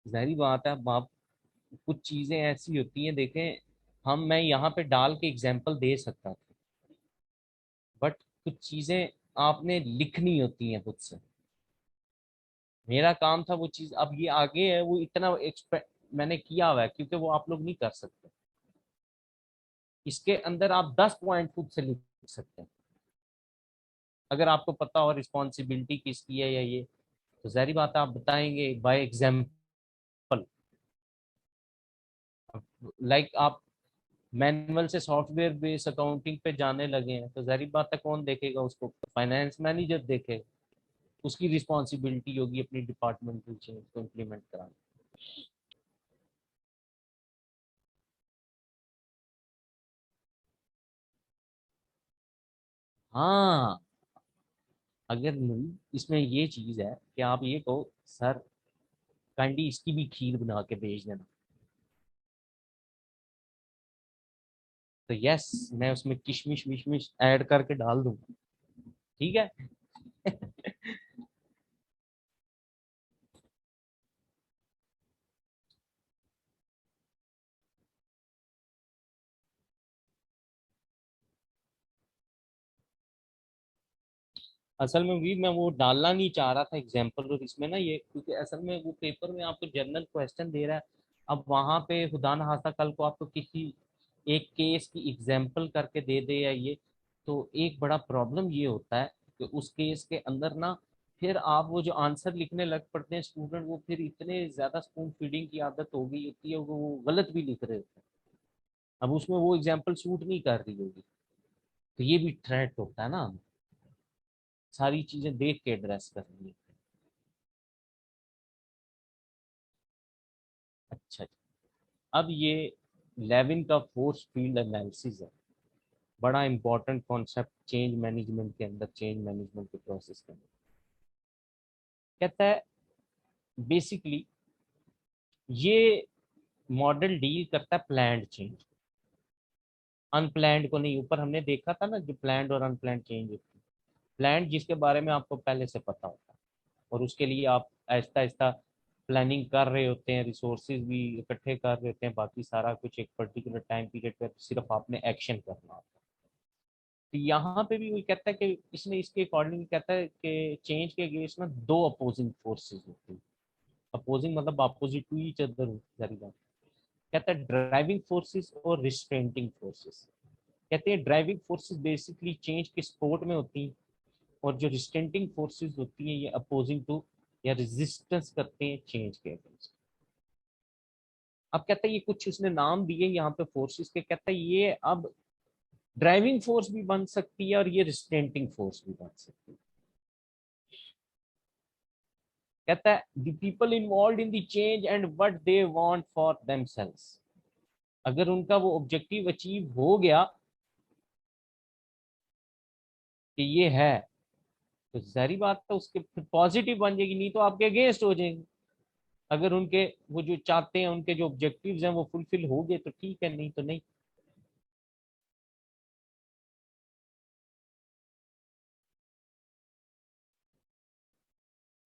जाहिर बात है, अब आप कुछ चीजें ऐसी होती हैं, देखें मैं यहाँ पे डाल के एग्जांपल दे सकता था, बट कुछ चीजें आपने लिखनी होती है खुद से। मेरा काम था वो चीज, अब ये आगे है वो इतना मैंने किया हुआ है, क्योंकि वो आप लोग नहीं कर सकते। इसके अंदर आप 10 पॉइंट खुद से लिख सकते हैं, अगर आपको पता हो रिस्पॉन्सिबिलिटी किसकी है या ये, तो जाहिर बात है आप बताएंगे बाय एग्जाम्पल। लाइक आप मैनुअल से सॉफ्टवेयर बेस्ड अकाउंटिंग पे जाने लगे हैं, तो जाहिर बात है कौन देखेगा उसको? फाइनेंस मैनेजर देखेगा। उसकी रिस्पॉन्सिबिलिटी होगी अपनी डिपार्टमेंटल चेंज को इम्प्लीमेंट कराना। हाँ, अगर नहीं, इसमें ये चीज है कि आप ये कहो सर काइंडली इसकी भी खीर बना के भेज देना, तो यस मैं उसमें किशमिश विशमिश ऐड करके डाल दूंगा, ठीक है। असल में भी मैं वो डालना नहीं चाह रहा था एग्जाम्पल, और इसमें ना ये क्योंकि असल में वो पेपर में आपको जनरल क्वेश्चन दे रहा है। अब वहां पे खुदा न खास्ता कल को आपको किसी एक केस की एग्जाम्पल करके दे दे या ये, तो एक बड़ा प्रॉब्लम ये होता है कि उस केस के अंदर ना फिर आप वो जो आंसर लिखने लग पड़ते हैं स्टूडेंट, वो फिर इतने ज्यादा स्पून फीडिंग की आदत हो गई होती है, वो गलत भी लिख रहे होते हैं। अब उसमें वो एग्जाम्पल सूट नहीं कर रही होगी, तो ये भी थ्रेट होता है ना, सारी चीजें देख के एड्रेस करनी है। अच्छा, अब ये लेविन का फोर्स फील्ड एनालिसिस है, बड़ा इंपॉर्टेंट कॉन्सेप्ट चेंज मैनेजमेंट के अंदर, चेंज मैनेजमेंट के प्रोसेस के अंदर। कहता है बेसिकली ये मॉडल डील करता है प्लान्ड चेंज, अनप्लैंड को नहीं। ऊपर हमने देखा था ना जो प्लान्ड और अनप्लैंड चेंज होती है। प्लान्ड जिसके बारे में आपको पहले से पता होता है, और उसके लिए आप आहिस्ता आहिस्ता प्लानिंग कर रहे होते हैं, रिसोर्सेज भी इकट्ठे कर रहे होते हैं, बाकी सारा कुछ एक पर्टिकुलर टाइम पीरियड पर सिर्फ आपने एक्शन करना होता है। तो यहाँ पे भी वही कहता है कि इसने इसके अकॉर्डिंग कहता है कि चेंज के अगेंस्ट में दो अपोजिंग फोर्सेस होती है। अपोजिंग मतलब अपोजिट टू ईच अदर होती है। कहता है ड्राइविंग फोर्सेस और रिस्ट्रेंटिंग फोर्सेस। कहते हैं ड्राइविंग फोर्सेस बेसिकली चेंज के सपोर्ट में होती हैं, और जो रिस्ट्रेंटिंग फोर्सेस होती हैं ये अपोजिंग टू या रेजिस्टेंस करते हैं चेंज के अगेंस्ट। अब कहता है ये कुछ उसने नाम दिए यहाँ पे फोर्सेस के, कहता है ये अब ड्राइविंग फोर्स भी बन सकती है और ये रिस्ट्रेंटिंग फोर्स भी बन सकती है। कहता है the people involve in the change and what they want for themselves. अगर उनका वो ऑब्जेक्टिव अचीव हो गया कि ये है, तो जारी बात है उसके फिर पॉजिटिव बन जाएगी, नहीं तो आपके अगेंस्ट हो जाएंगे। अगर उनके वो जो चाहते हैं उनके जो ऑब्जेक्टिव्स हैं वो फुलफिल हो गए तो ठीक है, नहीं तो नहीं।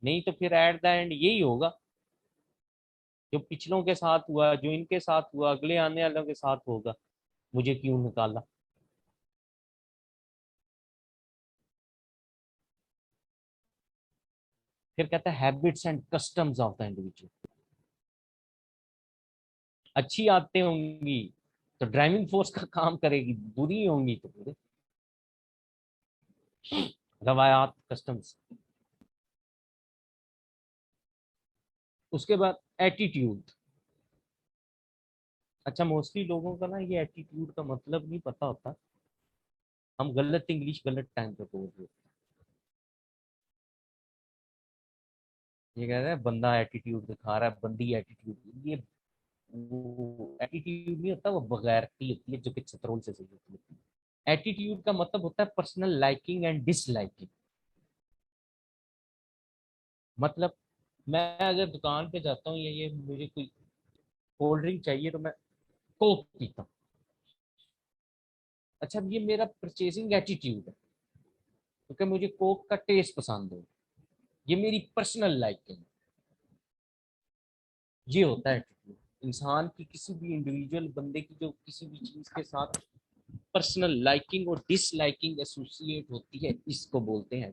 नहीं तो फिर एट द एंड यही होगा जो पिछलों के साथ हुआ, जो इनके साथ हुआ, अगले आने वालों के साथ होगा। मुझे क्यों निकाला? फिर कहता है habits and customs of the individual. अच्छी आदतें होंगी तो ड्राइविंग फोर्स का काम करेगी, बुरी होंगी तो फिर रवायात कस्टम्स। उसके बाद एटीट्यूड। अच्छा, मोस्टली लोगों का ना ये एटीट्यूड का मतलब नहीं पता होता, हम गलत इंग्लिश गलत टाइम पे बोल रहे हैं। ये कह रहा है बंदा एटीट्यूड दिखा रहा है, बंदी एटीट्यूड, ये वो एटीट्यूड नहीं होता, वो बगैरती होती है जो कि चतरोल से सही होती है। एटीट्यूड का मतलब होता है पर्सनल लाइकिंग एंड डिसलाइकिंग। मतलब मैं अगर दुकान पे जाता हूँ या ये मुझे कोई कोल्ड ड्रिंक चाहिए तो मैं कोक पीता हूँ। अच्छा, अब ये मेरा परचेसिंग एटीट्यूड है क्योंकि मुझे कोक का टेस्ट पसंद है, ये मेरी पर्सनल लाइकिंग। ये होता है एटीट्यूड इंसान की, किसी भी इंडिविजुअल बंदे की जो किसी भी चीज के साथ पर्सनल लाइकिंग और डिसलाइकिंग एसोसिएट होती है, इसको बोलते हैं।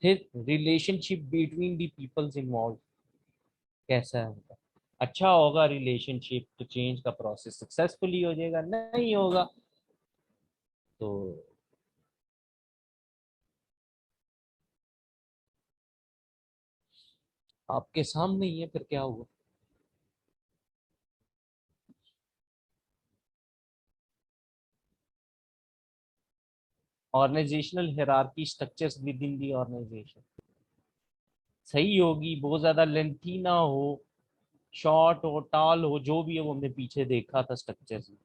फिर relationship between the peoples involve कैसा है उनका, अच्छा होगा रिलेशनशिप तो चेंज का प्रोसेस सक्सेसफुली हो जाएगा, नहीं होगा तो आपके सामने ही है फिर क्या हुआ। Organisational hierarchy structures within the organisation सही होगी, बहुत ज्यादा लेंथी ना हो, शॉर्ट हो टाल हो, जो भी है वो हमने पीछे देखा था स्ट्रक्चर्स में।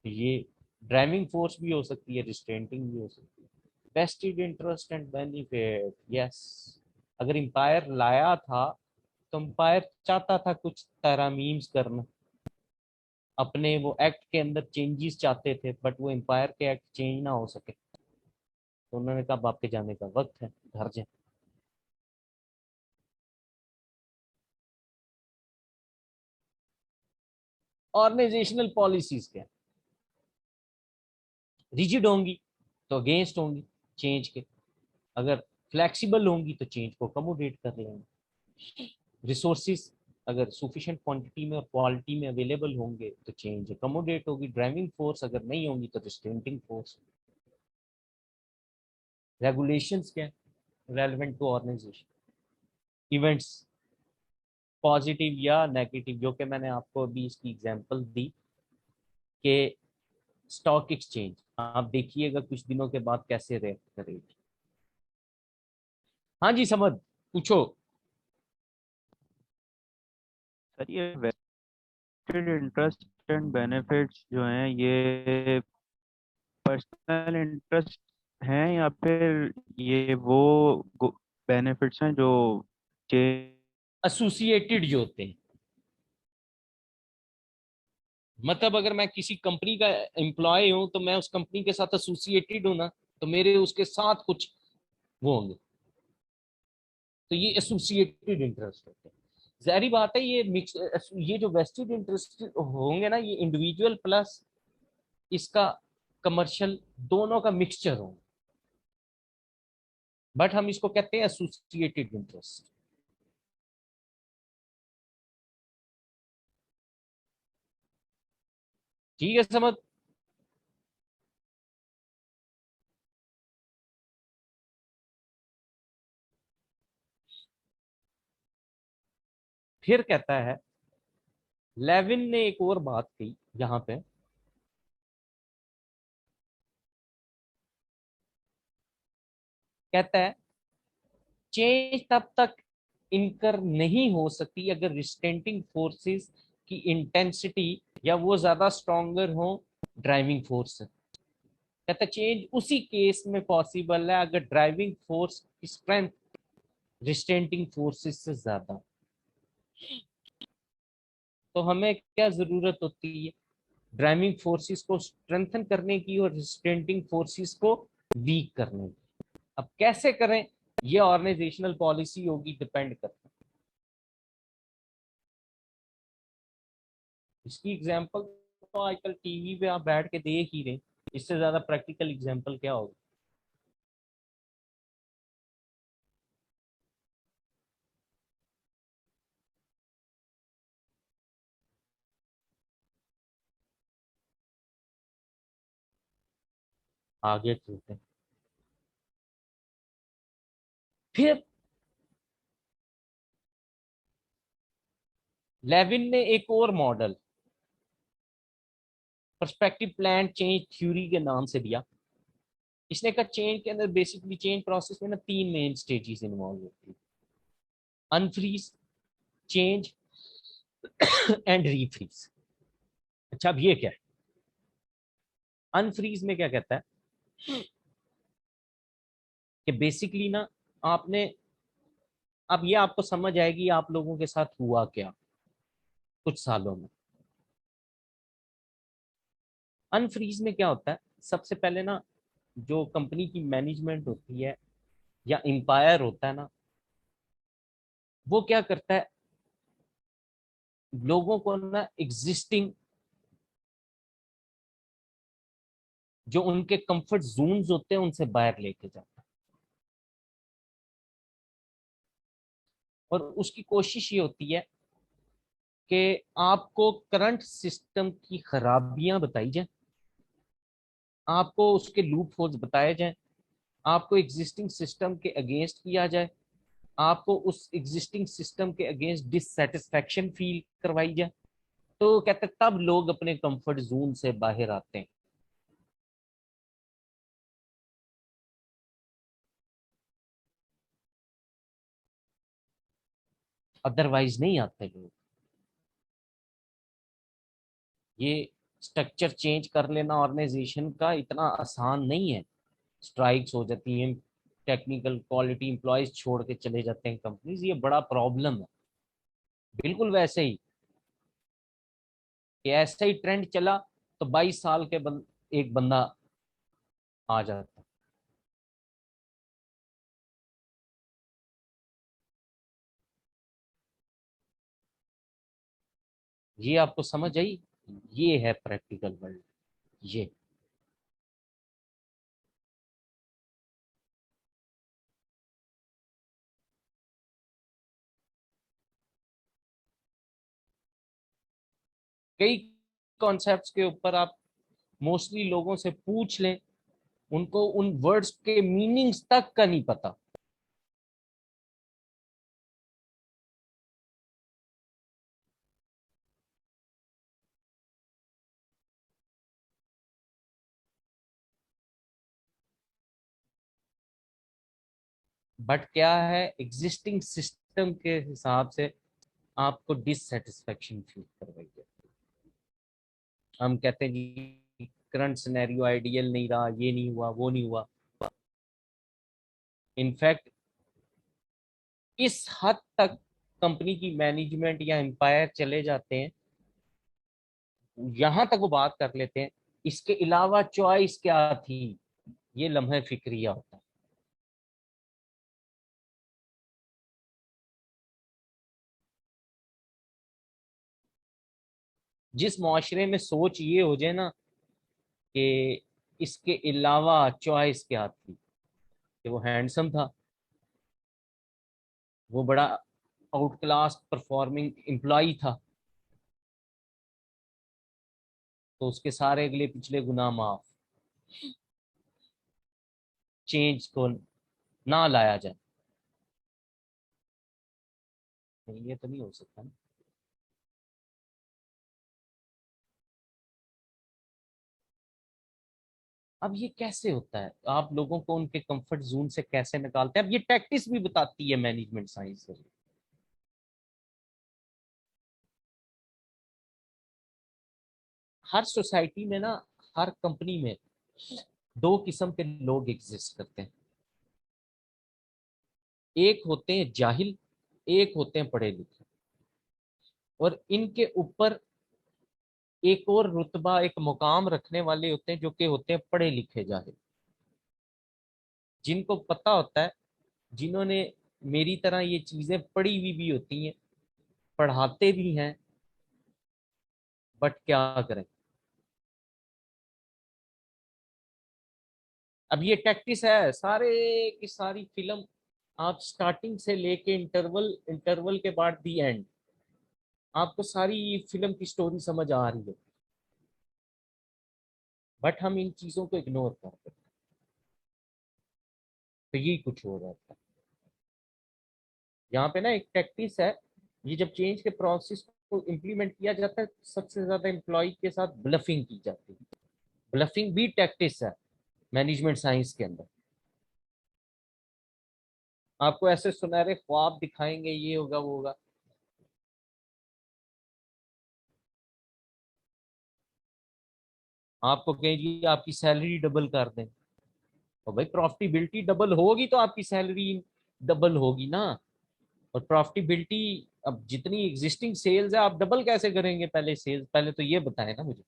ये ड्राइविंग फोर्स भी हो सकती है, रिस्ट्रेंटिंग भी हो सकती है। Vested interest and benefit, yes. अगर एम्पायर लाया था तो एम्पायर चाहता था कुछ तरमीम्स करना, अपने वो एक्ट के अंदर चेंजेस चाहते थे, बट वो एम्पायर के एक्ट चेंज ना हो सके, तो उन्होंने कहा अब आपके जाने का वक्त है, घर जाए। ऑर्गेनाइजेशनल पॉलिसीज क्या, रिजिड होंगी तो अगेंस्ट होंगी चेंज के, अगर फ्लेक्सिबल होंगी तो चेंज को अकोमोडेट कर लेंगे। रिसोर्सेज अगर सुफिशिएंट क्वांटिटी में और क्वालिटी में अवेलेबल होंगे तो चेंज अकोमोडेट होगी। ड्राइविंग फोर्स अगर नहीं होंगी तो रिस्ट्रेंटिंग फोर्स। रेगुलेशंस क्या, relevant to organisation events, positive या नेगेटिव, जो कि मैंने आपको अभी इसकी एग्जांपल दी कि स्टॉक एक्सचेंज, आप देखिएगा कुछ दिनों के बाद कैसे रिएक्ट करेगी। हाँ जी समझ, पूछो। सर ये वेस्टेड इंटरेस्ट एंड बेनिफिट्स जो हैं ये पर्सनल इंटरेस्ट हैं या फिर ये वो बेनिफिट्स हैं जो चेंज। एसोसिएटेड जो होते हैं, मतलब अगर मैं किसी कंपनी का एम्प्लॉय हूं तो मैं उस कंपनी के साथ एसोसिएटेड हूं ना, तो मेरे उसके साथ कुछ वो होंगे, तो ये एसोसिएटेड इंटरेस्ट होते हैं। जाहिर बात है ये मिक्स, ये जो वेस्टेड इंटरेस्ट होंगे ना, ये इंडिविजुअल प्लस इसका कमर्शियल, दोनों का मिक्सचर होगा, बट हम इसको कहते हैं एसोसिएटेड इंटरेस्ट। ठीक है समझ। फिर कहता है, लेविन ने एक और बात कही यहां पे, कहता है चेंज तब तक इनकर नहीं हो सकती अगर रिस्टेंटिंग फोर्सेस की इंटेंसिटी या वो ज्यादा स्ट्रॉन्गर हो ड्राइविंग फोर्स से। कहता है चेंज उसी केस में पॉसिबल है अगर ड्राइविंग फोर्स की स्ट्रेंथ रिस्टेंटिंग फोर्सेस से ज्यादा। तो हमें क्या जरूरत होती है, ड्राइविंग फोर्सेस को स्ट्रेंथन करने की और रिस्टेंटिंग फोर्सेस को वीक करने की। अब कैसे करें, ये ऑर्गेनाइजेशनल पॉलिसी होगी, डिपेंड करता है। इसकी एग्जांपल तो आजकल टीवी पे आप बैठ के देख ही रहे, इससे ज्यादा प्रैक्टिकल एग्जांपल क्या होगा। आगे चलते हैं। फिर लेविन ने एक और model perspective plan change theory के नाम से दिया। इसने कहा चेंज के अंदर बेसिकली चेंज प्रोसेस में ना तीन मेन स्टेजेस इन्वॉल्व होती है, अनफ्रीज, चेंज एंड रीफ्रीज। अच्छा अब ये क्या है, अनफ्रीज में क्या कहता है कि बेसिकली ना आपने, अब ये आपको समझ आएगी आप लोगों के साथ हुआ क्या कुछ सालों में। अनफ्रीज में क्या होता है, सबसे पहले ना जो कंपनी की मैनेजमेंट होती है या एम्पायर होता है ना, वो क्या करता है, लोगों को ना एग्जिस्टिंग जो उनके कंफर्ट जोन्स होते हैं उनसे बाहर लेके जाता है, और उसकी कोशिश ये होती है कि आपको करंट सिस्टम की खराबियां बताई जाए, आपको उसके लूप होल्स बताए जाएं, आपको एग्जिस्टिंग सिस्टम के अगेंस्ट किया जाए, आपको उस एग्जिस्टिंग सिस्टम के अगेंस्ट डिससेटिस्फैक्शन फील करवाई जाए, तो कहते हैं तब लोग अपने कंफर्ट जोन से बाहर आते हैं, अदरवाइज नहीं आते लोग। ये स्ट्रक्चर चेंज कर लेना ऑर्गेनाइजेशन का इतना आसान नहीं है। स्ट्राइक्स हो जाती हैं, टेक्निकल क्वालिटी एम्प्लॉयज छोड़ के चले जाते हैं कंपनीज, ये बड़ा प्रॉब्लम है। बिल्कुल वैसे ही कि ऐसा ही ट्रेंड चला तो 22 साल के एक बंदा आ जाता। ये आपको समझ आई? ये है प्रैक्टिकल वर्ल्ड। ये कई कॉन्सेप्ट्स के ऊपर आप मोस्टली लोगों से पूछ लें, उनको उन वर्ड्स के मीनिंग्स तक का नहीं पता। बट क्या है, एग्जिस्टिंग सिस्टम के हिसाब से आपको डिससेटिस्फेक्शन फील करवाई जाती है। हम कहते हैं जी करंट सिनेरियो आइडियल नहीं रहा, ये नहीं हुआ, वो नहीं हुआ। इनफैक्ट इस हद तक कंपनी की मैनेजमेंट या एम्पायर चले जाते हैं, यहां तक वो बात कर लेते हैं इसके अलावा चॉइस क्या थी, ये लम्हे फिक्रिया होता है। जिस मुआशरे में सोच ये हो जाए ना कि इसके अलावा चॉइस क्या थी, कि वो हैंडसम था, वो बड़ा आउट क्लास परफॉर्मिंग एम्प्लॉय था, तो उसके सारे अगले पिछले गुनाह माफ, चेंज को ना लाया जाए। नहीं, ये तो नहीं हो सकता ना। अब ये कैसे होता है, आप लोगों को उनके कंफर्ट जोन से कैसे निकालते हैं? अब ये टैक्टिस भी बताती है मैनेजमेंट साइंस। हर सोसाइटी में ना, हर कंपनी में दो किस्म के लोग एग्जिस्ट करते हैं। एक होते हैं जाहिल, एक होते हैं पढ़े लिखे, और इनके ऊपर एक और रुतबा, एक मुकाम रखने वाले होते हैं जो कि होते हैं पढ़े लिखे जाहिल, जिनको पता होता है, जिन्होंने मेरी तरह ये चीजें पढ़ी हुई भी होती हैं, पढ़ाते भी हैं, बट क्या करें। अब ये टैक्टिस है, सारे की सारी फिल्म आप स्टार्टिंग से लेके इंटरवल, इंटरवल के बाद दी एंड, आपको सारी फिल्म की स्टोरी समझ आ रही है, बट हम इन चीजों को इग्नोर करते हैं, तो यही कुछ हो जाता है। यहाँ पे ना एक टैक्टिस है, ये जब चेंज के प्रोसेस को इम्प्लीमेंट किया जाता है, सबसे ज्यादा एम्प्लॉय के साथ ब्लफिंग की जाती है। ब्लफिंग भी टैक्टिस है मैनेजमेंट साइंस के अंदर। आपको ऐसे सुनहरे ख्वाब दिखाएंगे, ये होगा वो होगा, आपको कहेंगे आपकी सैलरी डबल कर दें, तो भाई प्रॉफिटेबिलिटी डबल होगी तो आपकी सैलरी डबल होगी ना। और प्रॉफिटेबिलिटी, अब जितनी एग्जिस्टिंग सेल्स है आप डबल कैसे करेंगे? पहले सेल्स, पहले तो ये बताएं ना मुझे।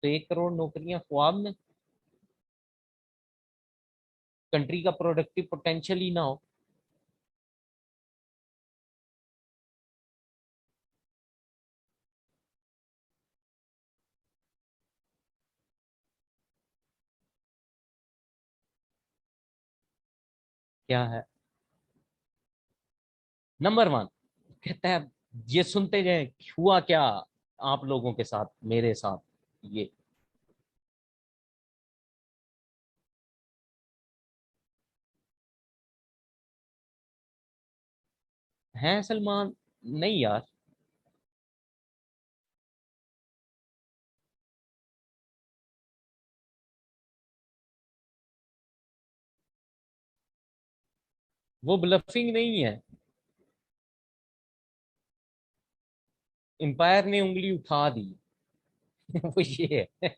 तो 1 करोड़ नौकरियां ख्वाब में, कंट्री का प्रोडक्टिव पोटेंशियल ही ना हो, क्या है? नंबर 1 कहता है, ये सुनते जाए हुआ क्या आप लोगों के साथ, मेरे साथ ये। हैं सलमान? नहीं यार। वो ब्लफिंग नहीं है। एम्पायर ने उंगली उठा दी। वो ये है।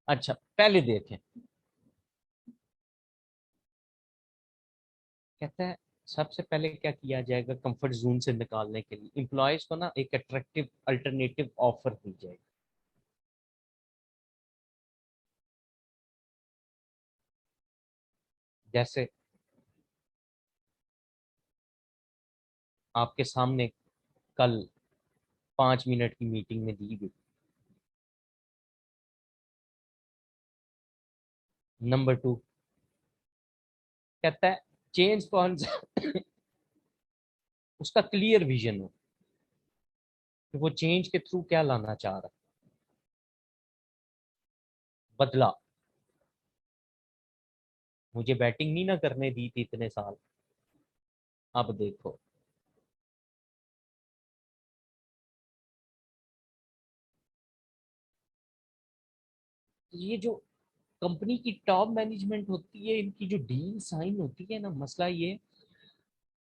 अच्छा पहले देखें। कहता है सबसे पहले क्या किया जाएगा कंफर्ट जोन से निकालने के लिए, एम्प्लॉयज को ना एक अट्रैक्टिव अल्टरनेटिव ऑफर दी जाएगी। जैसे आपके सामने कल 5 मिनट की मीटिंग में दी गई। नंबर 2 कहता है चेंज स्पॉन्सर उसका क्लियर विजन हो कि वो चेंज के थ्रू क्या लाना चाह रहा है। बदला। मुझे बैटिंग नहीं ना करने दी थी इतने साल, अब देखो। ये जो कंपनी की टॉप मैनेजमेंट होती है, इनकी जो डील साइन होती है ना, मसला ये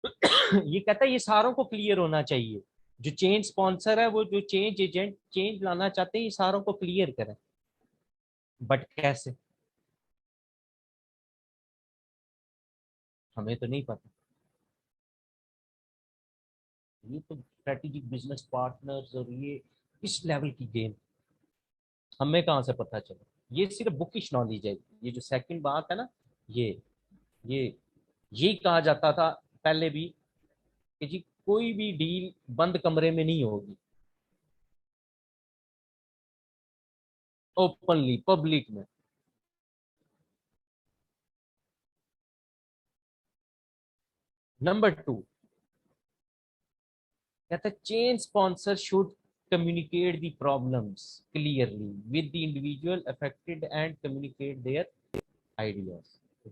ये कहता है ये सारों को क्लियर होना चाहिए। जो चेंज स्पॉन्सर है, वो जो चेंज एजेंट चेंज लाना चाहते हैं, ये सारों को क्लियर करें। बट कैसे? हमें तो नहीं पता। ये तो स्ट्रेटेजिक बिजनेस पार्टनर्स और ये इस लेवल की गेम हमें कहाँ से पता चले? ये सिर्फ बुकिश नॉलेज है। ये जो सेकंड बात है ना, ये ये यही कहा जाता था पहले भी कि जी कोई भी डील बंद कमरे में नहीं होगी, ओपनली पब्लिक में। नंबर 2 कहता है chain sponsor should communicate the problems clearly with the individual affected and communicate their ideas।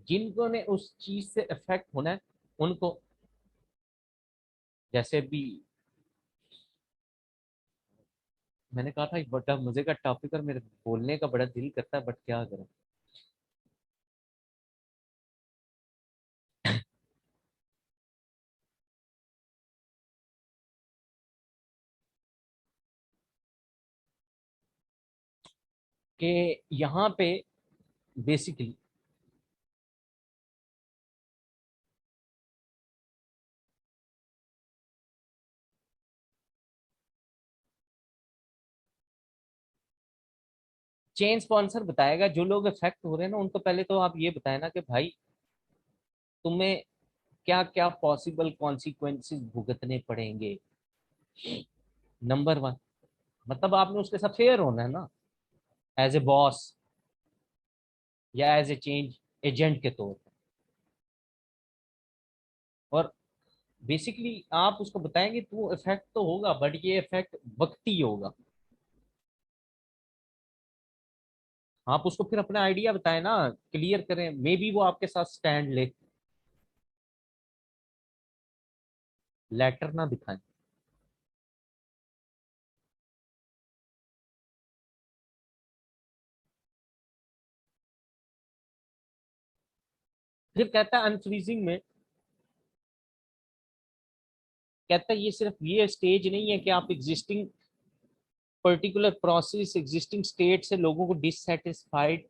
जिनको ने उस चीज से अफेक्ट होना है उनको, जैसे भी मैंने कहा था, एक बड़ा मजे का टॉपिक और मेरे बोलने का बड़ा दिल करता है, बट क्या करें। कि यहाँ पे बेसिकली चेन स्पॉन्सर बताएगा जो लोग इफेक्ट हो रहे हैं ना, उनको पहले तो आप ये बताए ना कि भाई तुम्हें क्या क्या पॉसिबल कॉन्सिक्वेंसेस भुगतने पड़ेंगे। नंबर 1 मतलब आपने उसके साथ फेयर होना है ना, एज ए बॉस या एज ए चेंज एजेंट के तौर पर। और बेसिकली आप उसको बताएंगे तो इफेक्ट तो होगा, बट ये इफेक्ट वक्ती होगा। आप उसको फिर अपना आइडिया बताएं ना, क्लियर करें, मे बी वो आपके साथ स्टैंड ले, लेटर ना दिखाएं। फिर कहता है अनफ्रीजिंग में, कहता है ये सिर्फ ये स्टेज नहीं है कि आप existing particular process existing state से लोगों को डिससेटिस्फाइड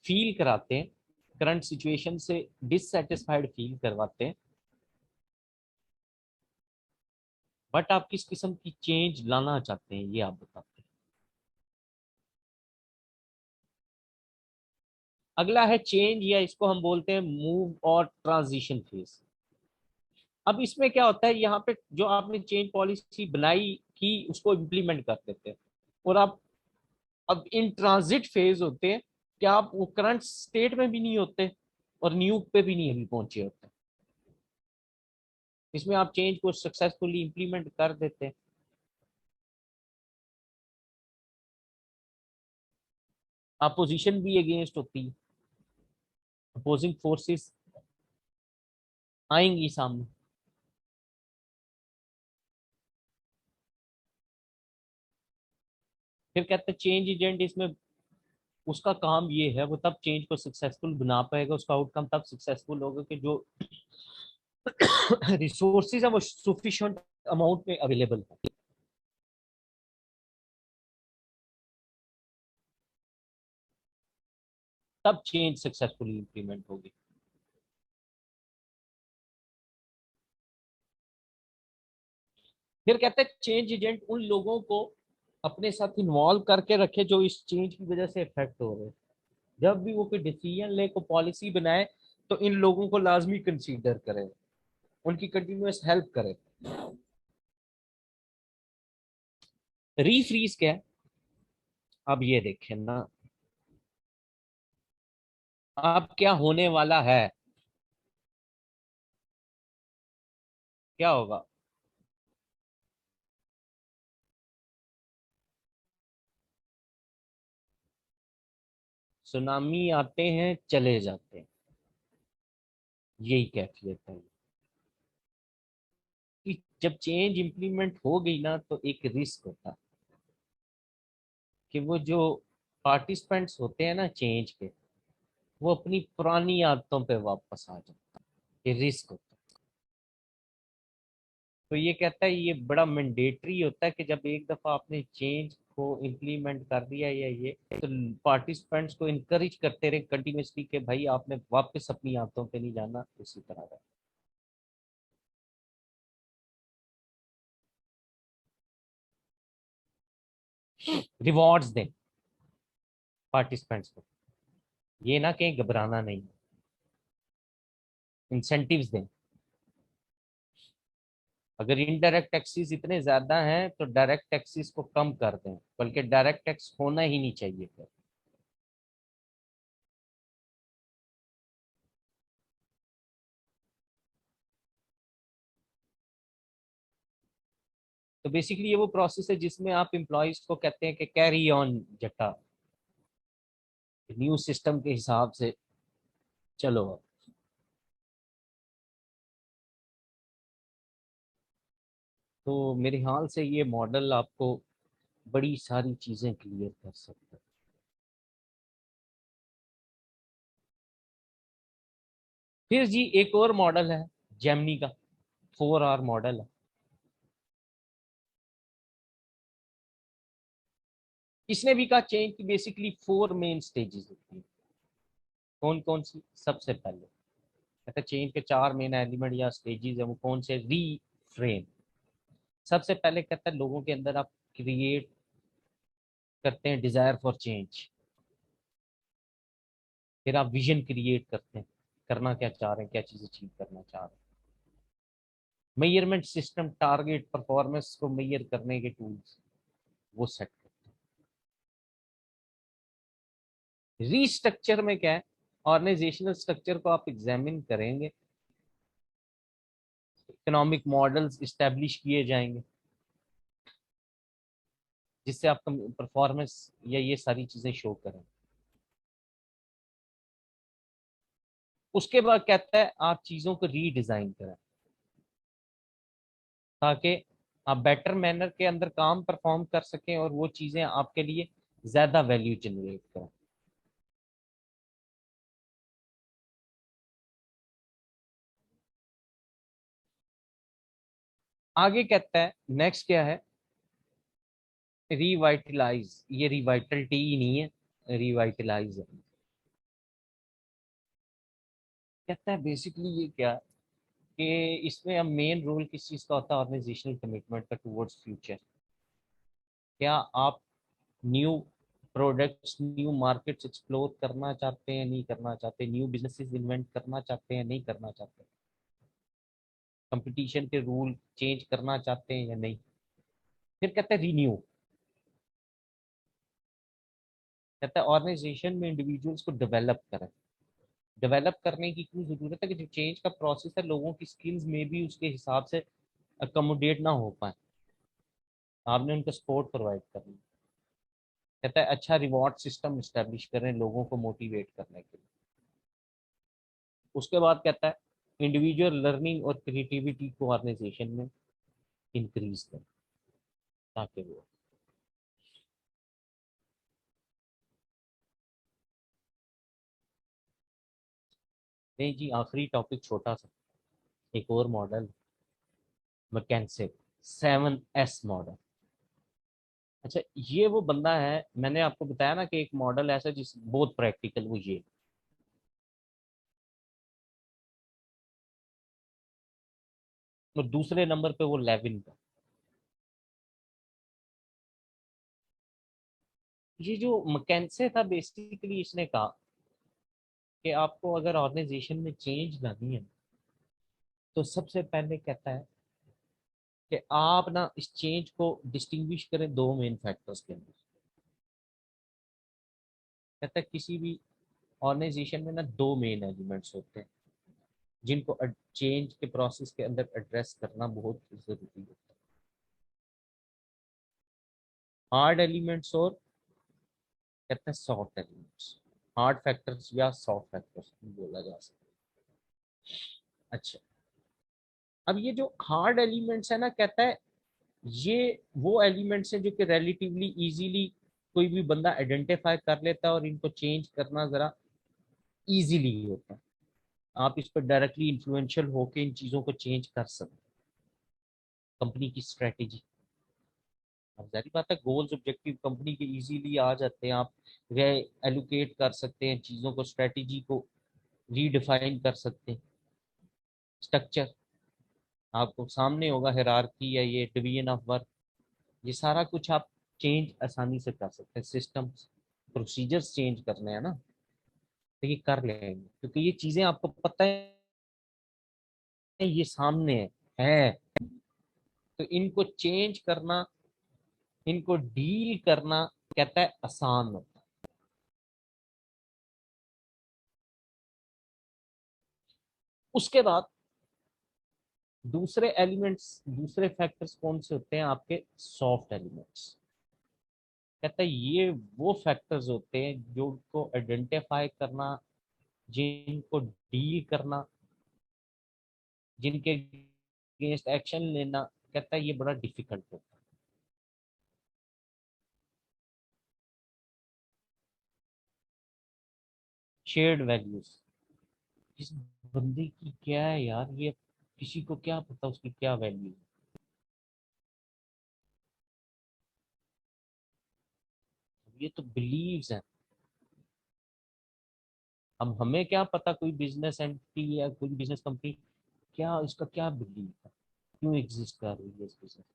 फील कराते हैं, करंट सिचुएशन से डिससेटिस्फाइड फील करवाते हैं, बट आप किस किस्म की चेंज लाना चाहते हैं ये आप बताते हैं। अगला है चेंज, या इसको हम बोलते हैं मूव और ट्रांजिशन फेज। अब इसमें क्या होता है, यहाँ पे जो आपने चेंज पॉलिसी बनाई की उसको इम्प्लीमेंट कर देते हैं, और आप अब इन ट्रांजिट फेज होते हैं कि आप वो करंट स्टेट में भी नहीं होते और न्यू पे भी नहीं अभी पहुंचे होते, इसमें आप चेंज को सक्सेसफुली इंप्लीमेंट कर देते हैं। अपोजिशन भी अगेंस्ट होती है, अपोजिंग फोर्सेस आएंगी सामने। फिर कहते हैं चेंज एजेंट, इसमें उसका काम ये है, वो तब चेंज को सक्सेसफुल बना पाएगा, उसका आउटकम तब सक्सेसफुल होगा कि जो रिसोर्सेज है वो सुफिशिएंट अमाउंट में अवेलेबल है। तब चेंज सक्सेसफुली इंप्लीमेंट होगी। फिर कहते हैं चेंज एजेंट उन लोगों को अपने साथ इन्वॉल्व करके रखे जो इस चेंज की वजह से इफेक्ट हो रहे हैं। जब भी वो कोई डिसीजन ले, को पॉलिसी बनाए, तो इन लोगों को लाजमी कंसीडर करें, उनकी कंटिन्यूअस हेल्प करें। रीफ्रीज क्या है, अब ये देखें ना, अब क्या होने वाला है, क्या होगा। सुनामी आते हैं चले जाते हैं, यही कैफियत है कि जब चेंज इंप्लीमेंट हो गई ना तो एक रिस्क होता है कि वो जो पार्टिसिपेंट्स होते हैं ना चेंज के, वो अपनी पुरानी आदतों पे वापस आ जाते हैं, ये रिस्क होता है। तो ये कहता है ये बड़ा मैंडेटरी होता है कि जब एक दफा आपने चेंज को इम्प्लीमेंट कर दिया या ये, तो पार्टिसिपेंट्स को इनकरेज करते रहे कंटिन्यूसली कि भाई आपने वापस अपनी आदतों पे नहीं जाना, उसी तरह का। रिवॉर्ड्स दें पार्टिसिपेंट्स को, ये ना कहीं घबराना नहीं, इंसेंटिव्स दें। अगर इनडायरेक्ट टैक्सेस इतने ज्यादा हैं तो डायरेक्ट टैक्सेस को कम कर दें, बल्कि डायरेक्ट टैक्स होना ही नहीं चाहिए फिर। तो बेसिकली ये वो प्रोसेस है जिसमें आप एम्प्लॉयज को कहते हैं कि कैरी ऑन जट्टा, न्यू सिस्टम के हिसाब से चलो। तो मेरे ख्याल से ये मॉडल आपको बड़ी सारी चीजें क्लियर कर सकता है। फिर जी एक और मॉडल है जेमनी का, 4R मॉडल है। इसने भी कहा चेंज की बेसिकली 4 मेन स्टेजेस होती है। कौन कौन सी, सबसे पहले कहते चेंज के 4 मेन एलिमेंट या स्टेजेस है, वो कौन से, री फ्रेम। सबसे पहले कहता है लोगों के अंदर आप क्रिएट करते हैं डिजायर फॉर चेंज। फिर आप विजन क्रिएट करते हैं, करना क्या चाह रहे हैं, क्या चीज अचीव करना चाह रहे हैं। मेजरमेंट सिस्टम, टारगेट परफॉर्मेंस को मेजर करने के टूल्स वो सेट करते हैं। रीस्ट्रक्चर में क्या है, ऑर्गेनाइजेशनल स्ट्रक्चर को आप एग्जामिन करेंगे, इकोनॉमिक मॉडल्स इस्टेब्लिश किए जाएंगे जिससे आपका परफॉर्मेंस या ये सारी चीजें शो करें। उसके बाद कहता है आप चीजों को रीडिजाइन करें ताकि आप बेटर मैनर के अंदर काम परफॉर्म कर सकें और वो चीजें आपके लिए ज्यादा वैल्यू जनरेट करें। आगे कहता है नेक्स्ट क्या है, रिवाइटलाइज। ये रिवाइटलिटी ही नहीं है, रिवाइटलाइज है। कहता है बेसिकली ये क्या है कि इसमें अब मेन रोल किस चीज का होता है, ऑर्गेनाइजेशनल कमिटमेंट का टुवर्ड्स फ्यूचर। क्या आप new products, new markets explore करना चाहते हैं, नहीं करना चाहते, न्यू बिजनेसेस इन्वेंट करना चाहते हैं, नहीं करना चाहते, कंपटीशन के रूल चेंज करना चाहते हैं या नहीं। फिर कहते हैं रिन्यू। कहता है ऑर्गेनाइजेशन में इंडिविजुअल्स को डेवलप करें। डेवलप करने की क्यों जरूरत है कि जो चेंज का प्रोसेस है लोगों की स्किल्स में भी उसके हिसाब से अकोमोडेट ना हो पाए, आपने उनको सपोर्ट प्रोवाइड करना। कहता है अच्छा रिवॉर्ड सिस्टम इस्टेब्लिश करें लोगों को मोटिवेट करने के लिए। उसके बाद कहता है इंडिविजुअल लर्निंग और क्रिएटिविटी को ऑर्गेनाइजेशन में इंक्रीज करें ताकि वो नहीं जी। आखिरी टॉपिक छोटा सा, एक और मॉडल, मैकेंसे 7S मॉडल। अच्छा ये वो बंदा है, मैंने आपको बताया ना कि एक मॉडल ऐसा जिस बहुत प्रैक्टिकल वो ये, और दूसरे नंबर पे वो लेविन का। ये जो मैकेंसे था बेसिकली इसने कहा कि आपको अगर ऑर्गेनाइजेशन में चेंज लानी है तो सबसे पहले कहता है कि आप ना इस चेंज को डिस्टिंग्विश करें दो मेन फैक्टर्स के अंदर। कहता है किसी भी ऑर्गेनाइजेशन में ना दो मेन एलिमेंट्स होते हैं जिनको चेंज के प्रोसेस के अंदर एड्रेस करना बहुत जरूरी होता है। हार्ड एलिमेंट्स और कहते हैं सॉफ्ट एलिमेंट्स। हार्ड फैक्टर्स या सॉफ्ट फैक्टर्स बोला जा सकता है। अच्छा अब ये जो हार्ड एलिमेंट्स है ना, कहता है ये वो एलिमेंट्स हैं जो कि रिलेटिवली इजीली कोई भी बंदा आइडेंटिफाई कर लेता है और इनको चेंज करना जरा इजीली होता है। आप इस पर डायरेक्टली इन्फ्लुएंशियल होकर इन चीज़ों को चेंज कर सकते हैं। कंपनी की स्ट्रेटेजी, अब जारी बात है गोल्स ऑब्जेक्टिव कंपनी के इजीली आ जाते हैं, आप रे एलोकेट कर सकते हैं चीज़ों को, स्ट्रेटेजी को रीडिफाइन कर सकते हैं। स्ट्रक्चर आपको सामने होगा, हायरार्की या ये डिवीजन ऑफ वर्क, ये सारा कुछ आप चेंज आसानी से कर सकते हैं। सिस्टम्स प्रोसीजर्स चेंज करने हैं ना, तो ये कर लेंगे क्योंकि ये चीज़ें आपको पता है ये सामने है। तो इनको चेंज करना, इनको डील करना कहता है आसान होता है। उसके बाद दूसरे एलिमेंट्स, दूसरे फैक्टर्स कौन से होते हैं आपके, सॉफ्ट एलिमेंट्स। कहता है ये वो फैक्टर्स होते हैं जो को आइडेंटिफाई करना, जिनको डील करना, जिनके अगेंस्ट एक्शन लेना, कहता है ये बड़ा डिफिकल्ट होता है। शेयर्ड वैल्यूज, इस बंदे की क्या है यार, ये किसी को क्या पता उसकी क्या वैल्यू है। ये तो बिलीव्स है। अब हमें क्या पता कोई बिजनेस एंटिटी या कोई बिजनेस कंपनी क्या इसका क्या बिलीव है, क्यों एग्जिस्ट कर रही है इस बिजनेस।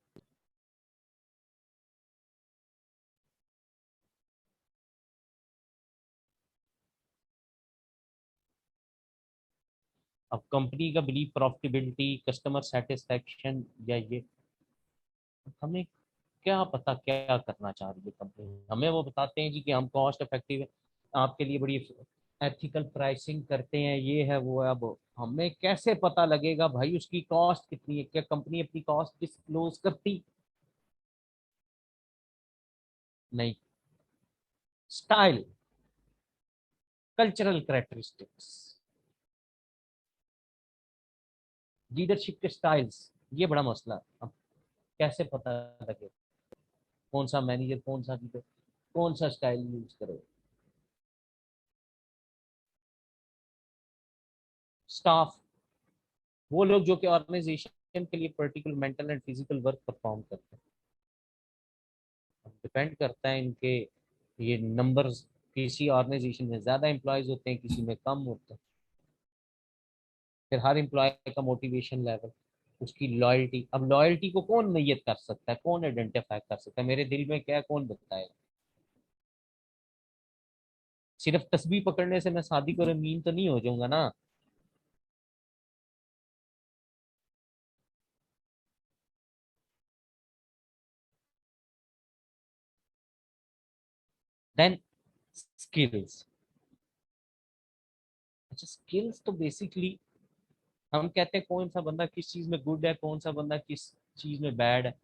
अब कंपनी का बिलीव, प्रॉफिटेबिलिटी, कस्टमर सेटिस्फेक्शन, या ये हमें क्या पता क्या करना चाह रही है कंपनी। हमें वो बताते हैं जी कि हम कॉस्ट इफेक्टिव है, आपके लिए बड़ी एथिकल प्राइसिंग करते हैं, ये है वो है। अब हमें कैसे पता लगेगा भाई उसकी कॉस्ट कितनी है, क्या कंपनी अपनी कॉस्ट डिस्क्लोज करती, नहीं। स्टाइल, कल्चरल कैरेक्टरिस्टिक्स, लीडरशिप के स्टाइल्स, ये बड़ा मसला है। अब कैसे पता लगे कौन सा मैनेजर, कौन सा लीडर कौन सा स्टाइल यूज करे। स्टाफ, वो लोग जो कि ऑर्गेनाइजेशन के लिए particular mental and physical work perform करते हैं। डिपेंड करता है इनके ये नंबर्स, किसी ऑर्गेनाइजेशन में ज्यादा एम्प्लॉयज होते हैं, किसी में कम होते हैं। फिर हर एम्प्लॉय का मोटिवेशन लेवल, उसकी लॉयल्टी। अब लॉयल्टी को कौन नियत कर सकता है, कौन आइडेंटिफाई कर सकता है, मेरे दिल में क्या है कौन बताएगा। सिर्फ तस्बीह पकड़ने से मैं सादिक और अमीन तो नहीं हो जाऊंगा ना। Then skills. अच्छा, स्किल्स तो बेसिकली हम कहते हैं कौन सा बंदा किस चीज में गुड है, कौन सा बंदा किस चीज में बैड है।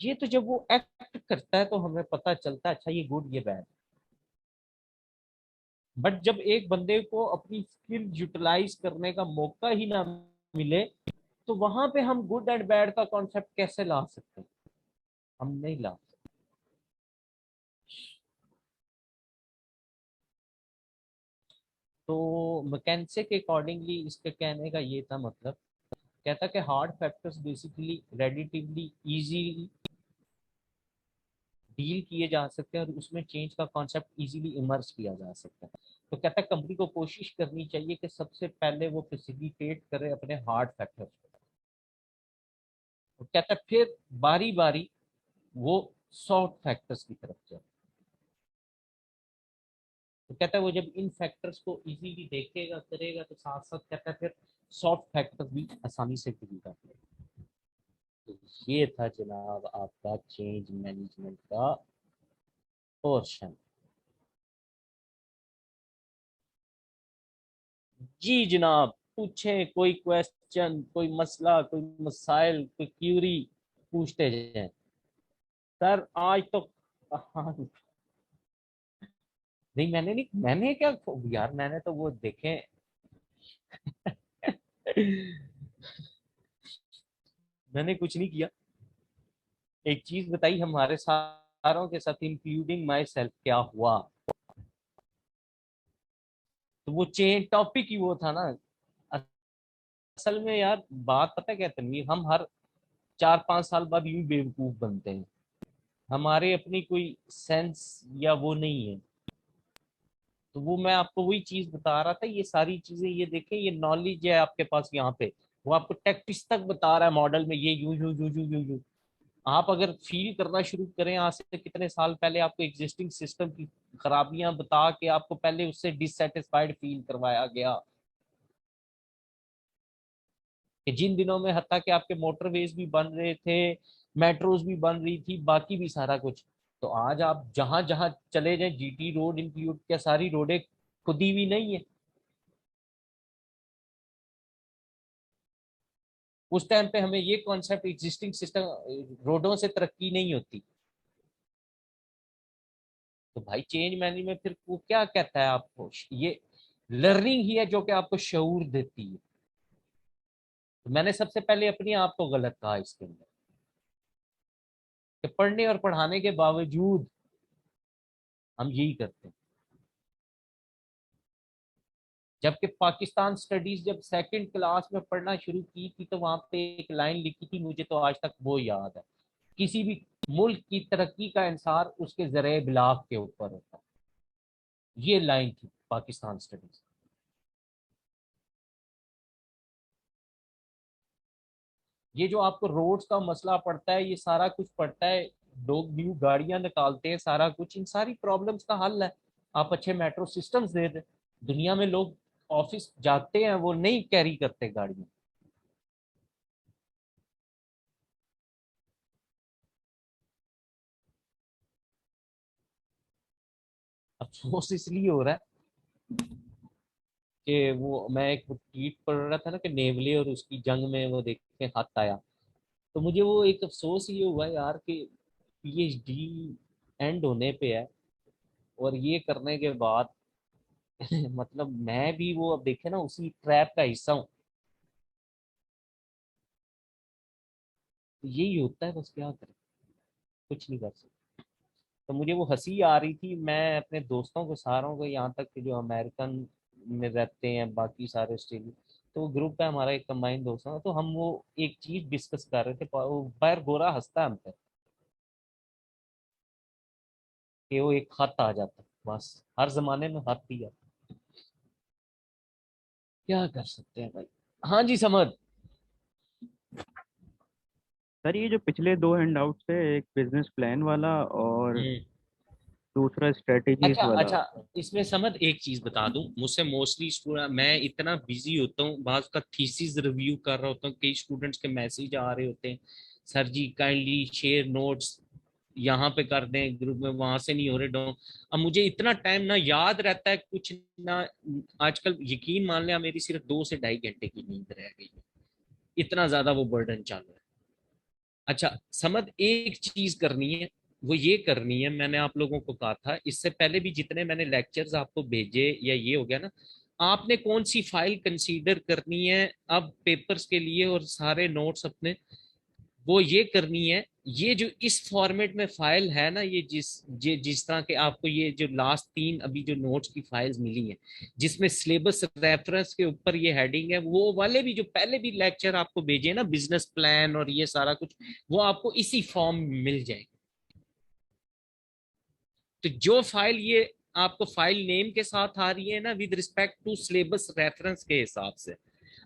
ये तो जब वो एक्ट करता है तो हमें पता चलता है अच्छा ये गुड ये बैड। बट जब एक बंदे को अपनी स्किल यूटिलाइज करने का मौका ही ना मिले तो वहां पे हम गुड एंड बैड का कॉन्सेप्ट कैसे ला सकते हैं? हम नहीं ला सकते। तो मैकेनिक्स के अकॉर्डिंगली इसके कहने का ये था, मतलब कहता कि hard factors basically relatively easily deal किए जा सकते हैं और उसमें चेंज का कॉन्सेप्ट इजीली इमर्ज किया जा सकता है। तो कहता है कंपनी को कोशिश करनी चाहिए कि सबसे पहले वो फैसिलिटेट करे अपने हार्ड फैक्टर्स को। तो कहता है फिर बारी बारी वो सॉफ्ट फैक्टर्स की तरफ जाए। तो कहता है वो जब इन फैक्टर्स को इजीली देखेगा करेगा तो साथ साथ कहता है फिर सॉफ्ट फैक्टर्स भी आसानी से डील कर लेगा। तो ये था जनाब आपका चेंज मैनेजमेंट का पोर्शन। जी जनाब, पूछे कोई क्वेश्चन, कोई मसला, कोई मसाइल, कोई क्यूरी पूछते जाएं। सर आज तो हाँ, नहीं मैंने क्या यार, मैंने तो वो देखे मैंने कुछ नहीं किया। एक चीज बताई हमारे सारों के साथ इंक्लूडिंग माई सेल्फ क्या हुआ। तो वो चेन टॉपिक ही वो था ना। असल में यार बात पता है क्या तनवीर, हम हर 4-5 साल बाद यूं बेवकूफ बनते हैं। हमारे अपनी कोई सेंस या वो नहीं है। तो वो मैं आपको वही चीज बता रहा था, ये सारी चीजें ये देखें, ये नॉलेज है आपके पास यहाँ पे। वो आपको टैक्टिक्स तक बता रहा है मॉडल में, ये यूं यूं यूं यूं यूं यूं। आप अगर फील करना शुरू करें आज से कितने साल पहले आपको एग्जिस्टिंग सिस्टम की खराबियां बता के आपको पहले उससे डिससेटिस्फाइड फील करवाया गया कि जिन दिनों में हत्ता कि आपके मोटरवेज भी बन रहे थे, मेट्रोज भी बन रही थी, बाकी भी सारा कुछ। तो आज आप जहां जहां चले जाएं, जीटी रोड इंक्लूड, क्या सारी रोडें खुदी हुई नहीं है? उस टाइम पे हमें ये कॉन्सेप्ट एग्जिस्टिंग सिस्टम, रोडों से तरक्की नहीं होती। तो भाई चेंज मैनेजमेंट फिर वो क्या कहता है आपको, ये लर्निंग ही है जो कि आपको शऊर देती है। तो मैंने सबसे पहले अपने आप को गलत कहा इसके अंदर कि पढ़ने और पढ़ाने के बावजूद हम यही करते हैं। जबकि पाकिस्तान स्टडीज जब सेकंड क्लास में पढ़ना शुरू की थी तो वहां पे एक लाइन लिखी थी, मुझे तो आज तक वो याद है, किसी भी मुल्क की तरक्की का इंसार उसके जरिए बिलाग के ऊपर होता है। ये लाइन थी पाकिस्तान स्टडीज। ये जो आपको रोड्स का मसला पड़ता है, ये सारा कुछ पड़ता है, लोग न्यू गाड़ियां निकालते हैं, सारा कुछ इन सारी प्रॉब्लम्स का हल है। आप अच्छे मेट्रो सिस्टम्स दे दें। दुनिया में लोग ऑफिस जाते हैं वो नहीं कैरी करते गाड़ियां। अफसोस इसलिए हो रहा है कि वो मैं एक ट्वीट पढ़ रहा था ना कि नेवले और उसकी जंग में वो देख के हाथ आया। तो मुझे वो एक अफसोस ये हुआ यार कि पीएचडी एंड होने पे है और ये करने के बाद मतलब मैं भी वो अब देखे ना उसी ट्रैप का हिस्सा हूँ। तो यही होता है, बस क्या करें, कुछ नहीं कर सकते। तो मुझे वो हंसी आ रही थी, मैं अपने दोस्तों को सारों को, यहाँ तक कि जो अमेरिकन में रहते हैं बाकी सारे ऑस्ट्रेलिया, तो वो ग्रुप है हमारा एक कंबाइंड दोस्तों का, तो हम वो एक चीज डिस्कस कर रहे थे। वो पैर गोरा हंसता है हम पे कि वो एक खत आ जाता है, बस हर जमाने में खत ही आता है। क्या कर सकते हैं भाई। हाँ जी समझ। सर ये जो पिछले दो हैंडआउट थे, एक बिजनेस प्लान वाला और हम्म। दूसरा स्ट्रेटेजीज अच्छा वाला। अच्छा, इसमें समझ एक चीज बता दूं, मुझसे मोस्टली स्टूडेंट, मैं इतना बिजी होता हूँ, बात का थीसिस रिव्यू कर रहा होता हूँ, कई स्टूडेंट्स के मैसेज आ रहे होते हैं, सर जी काइंडली शेयर नोट्स, यहाँ पे कर दें ग्रुप में, वहां से नहीं हो रहे डाउन। अब मुझे इतना टाइम ना याद रहता है कुछ ना। आजकल यकीन मान लिया मेरी सिर्फ 2 से ढाई घंटे की नींद रह गई है, इतना ज्यादा वो बर्डन चालू है। अच्छा समझ, एक चीज करनी है, वो ये करनी है, मैंने आप लोगों को कहा था इससे पहले भी जितने मैंने लेक्चर्स आपको भेजे या ये हो गया ना, आपने कौन सी फाइल कंसीडर करनी है अब पेपर्स के लिए और सारे नोट्स अपने, वो ये करनी है, ये जो इस फॉर्मेट में फाइल है ना, ये जिस तरह के आपको ये जो लास्ट 3 अभी जो नोट्स की फाइल्स मिली हैं, जिसमें सिलेबस रेफरेंस के ऊपर ये हेडिंग है, वो वाले भी जो पहले भी लेक्चर आपको भेजे ना, बिजनेस प्लान और ये सारा कुछ, वो आपको इसी फॉर्म में मिल जाएगी। तो जो फाइल ये आपको फाइल नेम के साथ आ रही है ना, with respect to syllabus reference के हिसाब से,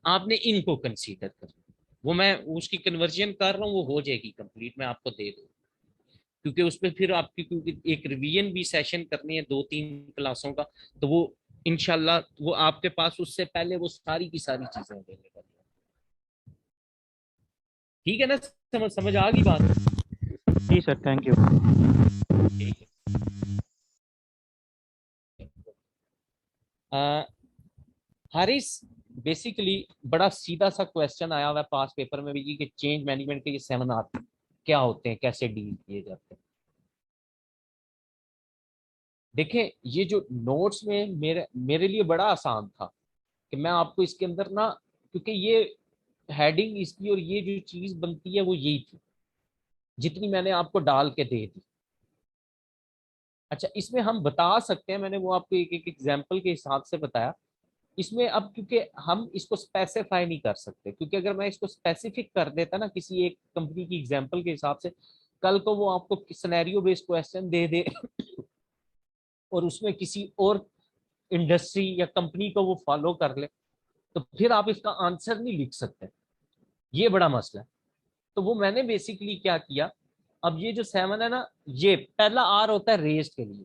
आपने इनको कंसीडर करना। वो मैं उसकी कन्वर्जन कर रहा हूँ, वो हो जाएगी कंप्लीट, मैं आपको दे दूँ। क्योंकि उसमें फिर आपकी, क्योंकि एक रिवीजन भी सेशन करनी है 2-3 क्लासों का, तो वो इनशाला वो आपके पास उससे पहले वो सारी की सारी चीजें अवेलेबल है। ठीक है ना, समझ आ गई बात? जी सर, थैंक यू। ठीक है। हारिस, बेसिकली बड़ा सीधा सा क्वेश्चन आया हुआ है पास पेपर में भी कि चेंज मैनेजमेंट के ये सेमिनार क्या होते हैं, कैसे डील किए जाते हैं। देखें, ये जो नोट्स में मेरे मेरे लिए बड़ा आसान था कि मैं आपको इसके अंदर ना, क्योंकि ये हेडिंग इसकी और ये जो चीज बनती है वो यही थी, जितनी मैंने आपको डाल के दे दी। अच्छा इसमें हम बता सकते हैं, मैंने वो आपको एक एक एग्जाम्पल के हिसाब से बताया। इसमें अब क्योंकि हम इसको स्पेसिफाई नहीं कर सकते, क्योंकि अगर मैं इसको स्पेसिफिक कर देता ना किसी एक कंपनी की एग्जांपल के हिसाब से, कल को वो आपको सिनेरियो बेस्ड क्वेश्चन दे दे और उसमें किसी और इंडस्ट्री या कंपनी को वो फॉलो कर ले, तो फिर आप इसका आंसर नहीं लिख सकते। ये बड़ा मसला है। तो वो मैंने बेसिकली क्या किया, अब ये जो 7 है ना, ये पहला आर होता है रेस्ट के लिए,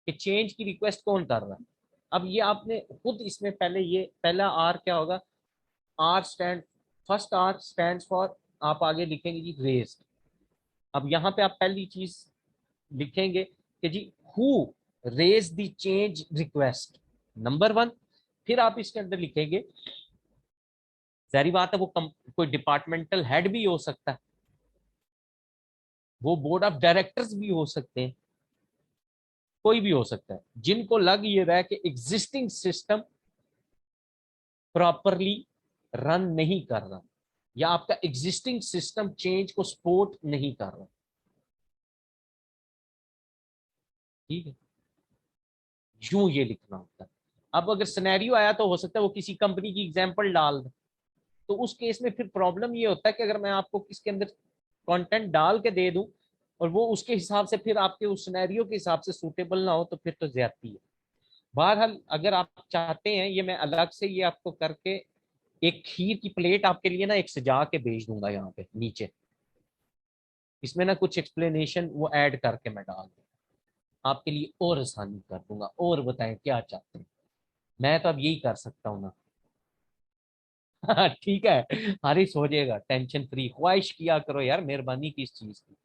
कि चेंज की रिक्वेस्ट कौन कर रहा है। अब ये आपने खुद इसमें पहले, ये पहला आर क्या होगा, R stand, first R stand for, आप आगे लिखेंगे जी रेस्ड। अब यहाँ पे आप पहली चीज लिखेंगे कि जी who raise the change request, number 1। फिर आप इसके अंदर लिखेंगे, जारी बात है वो कोई डिपार्टमेंटल हेड भी हो सकता है, वो बोर्ड ऑफ डायरेक्टर्स भी हो सकते हैं, कोई भी हो सकता है, जिनको लग ये रहा है कि एग्जिस्टिंग सिस्टम प्रॉपरली रन नहीं कर रहा, या आपका एग्जिस्टिंग सिस्टम चेंज को सपोर्ट नहीं कर रहा। ठीक है, यूं ये लिखना होता है। अब अगर सिनेरियो आया तो हो सकता है वो किसी कंपनी की एग्जांपल डाल दे, तो उस केस में फिर प्रॉब्लम ये होता है कि अगर मैं आपको इसके अंदर कंटेंट डाल के दे दूं और वो उसके हिसाब से फिर आपके उस सिनेरियो के हिसाब से सूटेबल ना हो, तो फिर तो ज्यादती है। बहरहाल अगर आप चाहते हैं, ये मैं अलग से ये आपको करके एक खीर की प्लेट आपके लिए ना एक सजा के भेज दूंगा यहाँ पे नीचे, इसमें ना कुछ एक्सप्लेनेशन वो ऐड करके मैं डाल दूंगा आपके लिए, और आसानी कर दूंगा। और बताएं क्या चाहते हैं, मैं तो अब यही कर सकता हूँ ना। ठीक है, हारिस हो जाएगा, टेंशन फ्री, ख्वाहिश किया करो यार, मेहरबानी किस चीज की।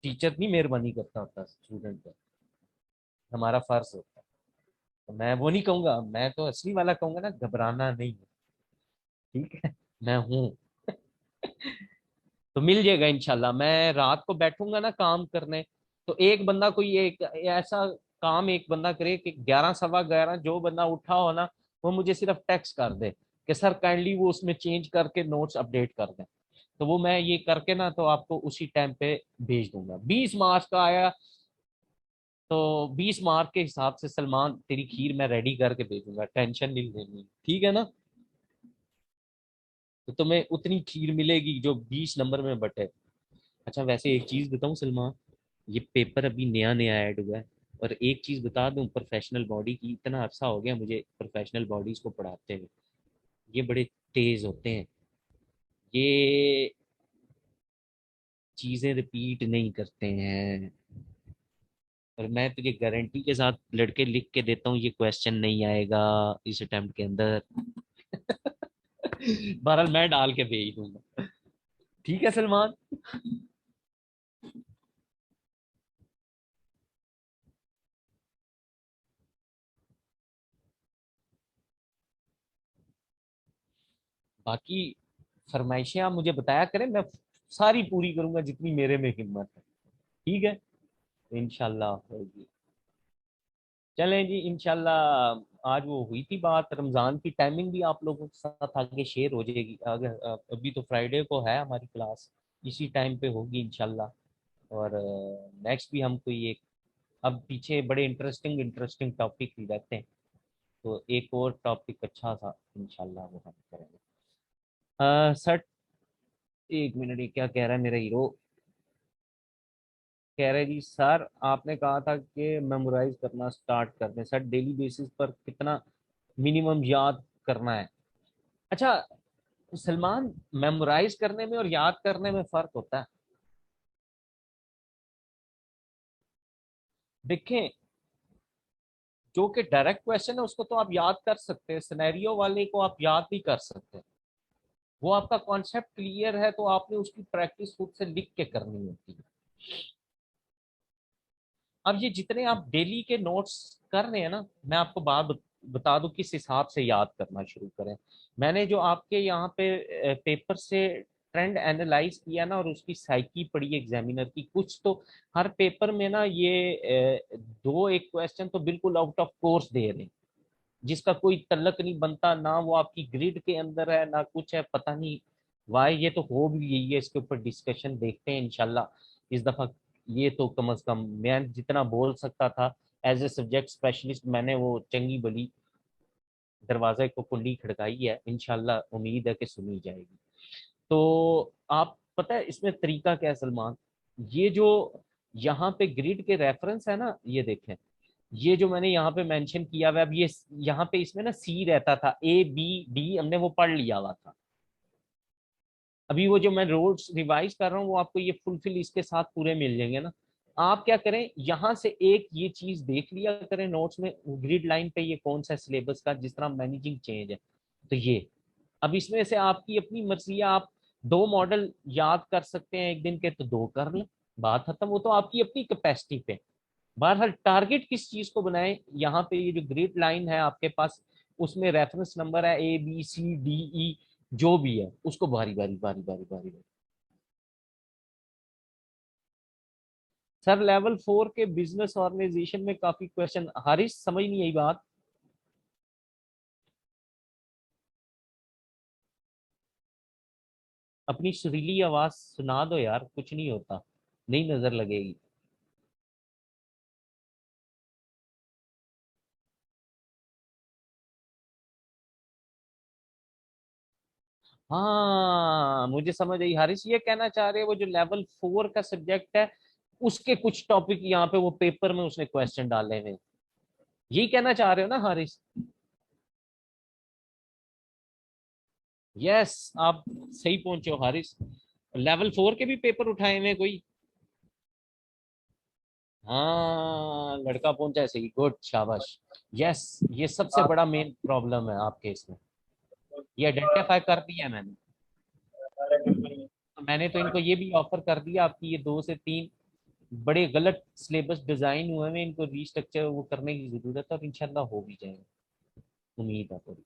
टीचर नहीं मेहरबानी करता होता स्टूडेंट पर, हमारा फर्ज होता है। तो मैं वो नहीं कहूंगा, मैं तो असली वाला कहूंगा ना, घबराना नहीं है। ठीक है, मैं हूँ। तो मिल जाएगा इंशाल्लाह। मैं रात को बैठूंगा ना काम करने, तो एक बंदा कोई एक ऐसा काम एक बंदा करे कि 11 सवा 11 जो बंदा उठा हो ना, वो मुझे सिर्फ टेक्स्ट कर दे कि सर काइंडली वो उसमें चेंज करके नोट्स अपडेट कर दें। तो वो मैं ये करके ना तो आपको उसी टाइम पे भेज दूंगा। 20 मार्च का आया तो 20 मार्च के हिसाब से सलमान तेरी खीर मैं रेडी करके भेजूंगा, टेंशन नहीं लेनी, ठीक है ना। तो तुम्हें उतनी खीर मिलेगी जो 20 नंबर में बटे। अच्छा वैसे एक चीज बताऊं सलमान, ये पेपर अभी नया नया ऐड हुआ है, और एक चीज बता दूं, प्रोफेशनल बॉडी की इतना अरसा हो गया मुझे प्रोफेशनल बॉडीज को पढ़ाते हुए, ये बड़े तेज होते हैं, ये चीजें रिपीट नहीं करते हैं। और मैं तुझे गारंटी के साथ लड़के लिख के देता हूँ, ये क्वेश्चन नहीं आएगा इस अटेम्प्ट के अंदर। बहरहाल मैं डाल के भेज दूंगा, ठीक है सलमान। बाकी फरमाइशें आप मुझे बताया करें, मैं सारी पूरी करूंगा जितनी मेरे में हिम्मत है। ठीक है, इंशाल्लाह होगी। चलें जी, इंशाल्लाह आज वो हुई थी बात, रमज़ान की टाइमिंग भी आप लोगों के साथ आगे शेयर हो जाएगी। अगर अभी तो फ्राइडे को है हमारी क्लास, इसी टाइम पे होगी इंशाल्लाह। और नेक्स्ट भी हम कोई एक, अब पीछे बड़े इंटरेस्टिंग इंटरेस्टिंग टॉपिक भी रहते हैं, तो एक और टॉपिक अच्छा सा इंशाल्लाह वो हम करेंगे। सर, एक मिनट, ये क्या कह रहा है मेरा हीरो? कह रहे जी सर, आपने कहा था कि मेमोराइज करना स्टार्ट कर दें सर, डेली बेसिस पर कितना मिनिमम याद करना है? अच्छा सलमान, मेमोराइज करने में और याद करने में फर्क होता है। देखें, जो कि डायरेक्ट क्वेश्चन है उसको तो आप याद कर सकते हैं, सिनेरियो वाले को आप याद भी कर सकते हैं। वो आपका कॉन्सेप्ट क्लियर है तो आपने उसकी प्रैक्टिस खुद से लिख के करनी होती है। अब ये जितने आप डेली के नोट्स कर रहे हैं ना, मैं आपको बता दूं किस हिसाब से याद करना शुरू करें। मैंने जो आपके यहाँ पे पेपर से ट्रेंड एनालाइज किया ना, और उसकी साइकी पढ़ी एग्जामिनर की, कुछ तो हर पेपर में ना ये दो एक क्वेश्चन तो बिल्कुल आउट ऑफ कोर्स दे रहे हैं, जिसका कोई तल्लक नहीं बनता ना, वो आपकी ग्रिड के अंदर है ना कुछ है, पता नहीं वाई। ये तो हो भी यही है, इसके ऊपर डिस्कशन देखते हैं इंशाल्लाह इस दफा। ये तो कम अज कम मैं जितना बोल सकता था एज ए सब्जेक्ट स्पेशलिस्ट, मैंने वो चंगी बली दरवाजे को कुंडी खड़काई है, इंशाल्लाह उम्मीद है कि सुनी जाएगी। तो आप पता है इसमें तरीका क्या है सलमान? ये जो यहाँ पे ग्रिड के रेफरेंस है ना, ये देखें, ये जो मैंने यहाँ पे मेंशन किया हुआ है, अब ये यहाँ पे इसमें ना सी रहता था, ए बी डी हमने वो पढ़ लिया हुआ था। अभी वो जो मैं रोड्स रिवाइज कर रहा हूँ वो आपको ये फुलफिल इसके साथ पूरे मिल जाएंगे ना। आप क्या करें, यहाँ से एक ये चीज देख लिया करें नोट्स में, ग्रिड लाइन पे ये कौन सा सिलेबस का, जिस तरह मैनेजिंग चेंज है, तो ये अब इसमें से आपकी अपनी मर्जी है। आप दो मॉडल याद कर सकते हैं एक दिन के, तो दो कर लें, बात खत्म। वो तो आपकी अपनी कैपेसिटी पे। बहरहाल टारगेट किस चीज को बनाए, यहाँ पे ये जो ग्रिड लाइन है आपके पास, उसमें रेफरेंस नंबर है A B C D E, जो भी है उसको बारी बारी बारी बारी बारी बारी। सर लेवल 4 के बिजनेस ऑर्गेनाइजेशन में काफी क्वेश्चन, हारिस समझ नहीं आई बात। अपनी सुरीली आवाज सुना दो यार, कुछ नहीं होता, नहीं नजर लगेगी। हाँ मुझे समझ आई, हारिस ये कहना चाह रहे हैं वो जो लेवल 4 का सब्जेक्ट है, उसके कुछ टॉपिक यहाँ पे वो पेपर में उसने क्वेश्चन डाले हुए, यही कहना चाह रहे हो ना हारिस? यस, आप सही पहुंचे हो हारिस। लेवल 4 के भी पेपर उठाए हुए कोई? हाँ लड़का पहुंचा है, सही, गुड, शाबाश। यस, ये सबसे बड़ा मेन प्रॉब्लम है आपके इसमें, ये आइडेंटिफाई कर दिया मैंने। तो मैंने तो इनको ये भी ऑफर कर दिया, आपकी ये 2 से 3 बड़े गलत सिलेबस डिजाइन हुए हैं, इनको रीस्ट्रक्चर वो करने की जरूरत है, और इंशाल्लाह हो भी जाएगा, उम्मीद है पूरी।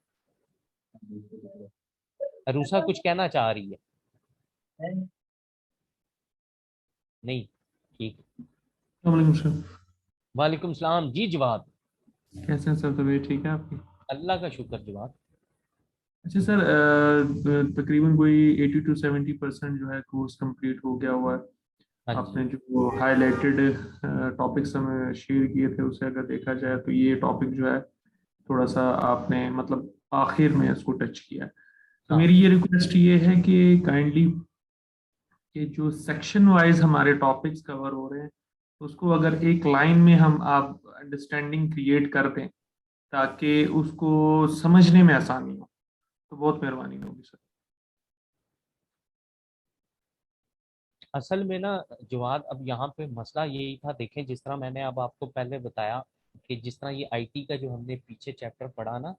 अरूसा कुछ कहना चाह रही है? नहीं, ठीक है। वालेकुम सर। वालेकुम सलाम जी जवाब। कैसे हैं सर, तबीयत ठीक है आपकी? अल्लाह का शुक्र जवाब। अच्छा सर, तकरीबन कोई 80 to 70% जो है कोर्स कंप्लीट हो गया हुआ है। हाँ आपने जी। जो हाईलाइटेड टॉपिक्स हमें शेयर किए थे उसे अगर देखा जाए तो ये टॉपिक जो है थोड़ा सा आपने मतलब आखिर में इसको टच किया है। तो हाँ मेरी ये रिक्वेस्ट ये है कि काइंडली कि जो सेक्शन वाइज हमारे टॉपिक्स कवर हो रहे हैं उसको अगर एक लाइन में हम आप अंडरस्टैंडिंग क्रिएट कर दें ताकि उसको समझने में आसानी हो, तो बहुत मेहरबानी होगी सर। असल में ना जवाब, अब यहाँ पे मसला यही था, देखें जिस तरह मैंने अब आपको पहले बताया कि जिस तरह ये आईटी का जो हमने पीछे चैप्टर पढ़ा ना,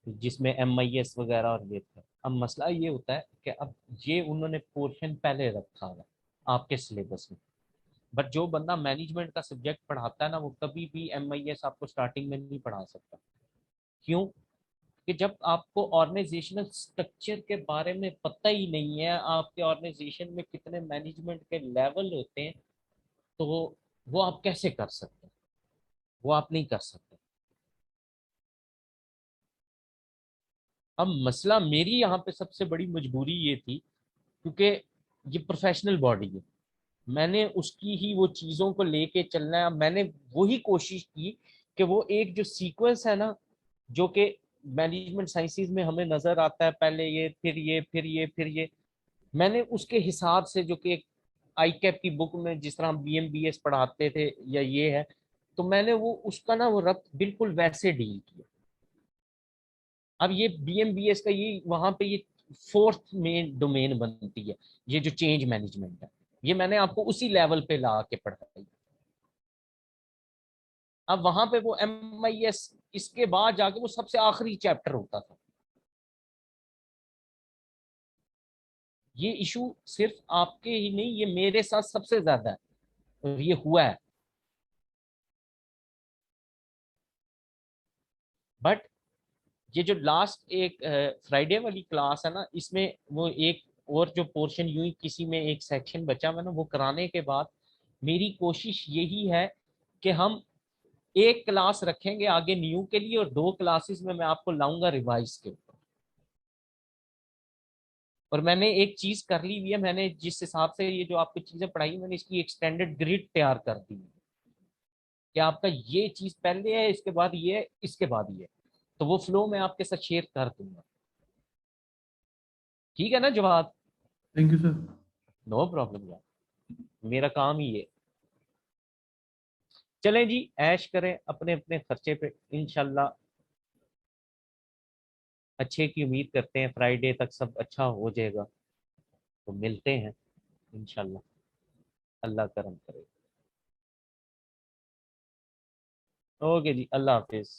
जिसमें एमआईएस वगैरह और ये था, अब मसला ये होता है कि अब ये उन्होंने पोर्शन पहले रखा है आपके सिलेबस में। बट जो बंदा मैनेजमेंट का सब्जेक्ट पढ़ाता है ना, वो कभी भी एमआईएस आपको स्टार्टिंग में नहीं पढ़ा सकता। क्यों? कि जब आपको ऑर्गेनाइजेशनल स्ट्रक्चर के बारे में पता ही नहीं है, आपके ऑर्गेनाइजेशन में कितने मैनेजमेंट के लेवल होते हैं, तो वो आप कैसे कर सकते हैं? वो आप नहीं कर सकते। अब मसला मेरी यहाँ पे सबसे बड़ी मजबूरी ये थी, क्योंकि ये प्रोफेशनल बॉडी है, मैंने उसकी ही वो चीज़ों को लेके चलना है। मैंने वही कोशिश की कि वो एक जो सीक्वेंस है ना, जो कि मैनेजमेंट साइंसेज में हमें नजर आता है, पहले ये फिर ये फिर ये फिर ये, मैंने उसके हिसाब से, जो कि आई कैप की बुक में जिस तरह BMBS पढ़ाते थे या ये है, तो मैंने वो उसका ना वो रब्त बिल्कुल वैसे डील किया। अब ये BMBS का ये वहां पे ये फोर्थ मेन डोमेन बनती है, ये जो चेंज मैनेजमेंट है, ये मैंने आपको उसी लेवल पे ला के पढ़ाई। अब वहां पे वो MIS इसके बाद जाके वो सबसे आखिरी चैप्टर होता था। ये इशू सिर्फ आपके ही नहीं, ये मेरे साथ सबसे ज्यादा है और ये हुआ है। बट ये जो लास्ट एक फ्राइडे वाली क्लास है ना, इसमें वो एक और जो पोर्शन यूं ही किसी में एक सेक्शन बचा, मैंने वो कराने के बाद मेरी कोशिश यही है कि हम एक क्लास रखेंगे आगे न्यू के लिए, और 2 क्लासेस में मैं आपको लाऊंगा रिवाइज के ऊपर। और मैंने एक चीज कर ली हुई है, मैंने जिस हिसाब से ये जो आपको चीजें पढ़ाई, मैंने इसकी एक्सटेंडेड ग्रिड तैयार कर दी है कि आपका ये चीज पहले है, इसके बाद ये है, इसके बाद ये है। तो वो फ्लो मैं आपके साथ शेयर कर दूंगा। ठीक है ना जवाब? Thank you sir. No problem यार, मेरा काम ही है। चलें जी, ऐश करें अपने अपने खर्चे पे, इंशाल्लाह अच्छे की उम्मीद करते हैं, फ्राइडे तक सब अच्छा हो जाएगा, तो मिलते हैं इंशाल्लाह, अल्लाह करम करे। ओके जी, अल्लाह हाफिज।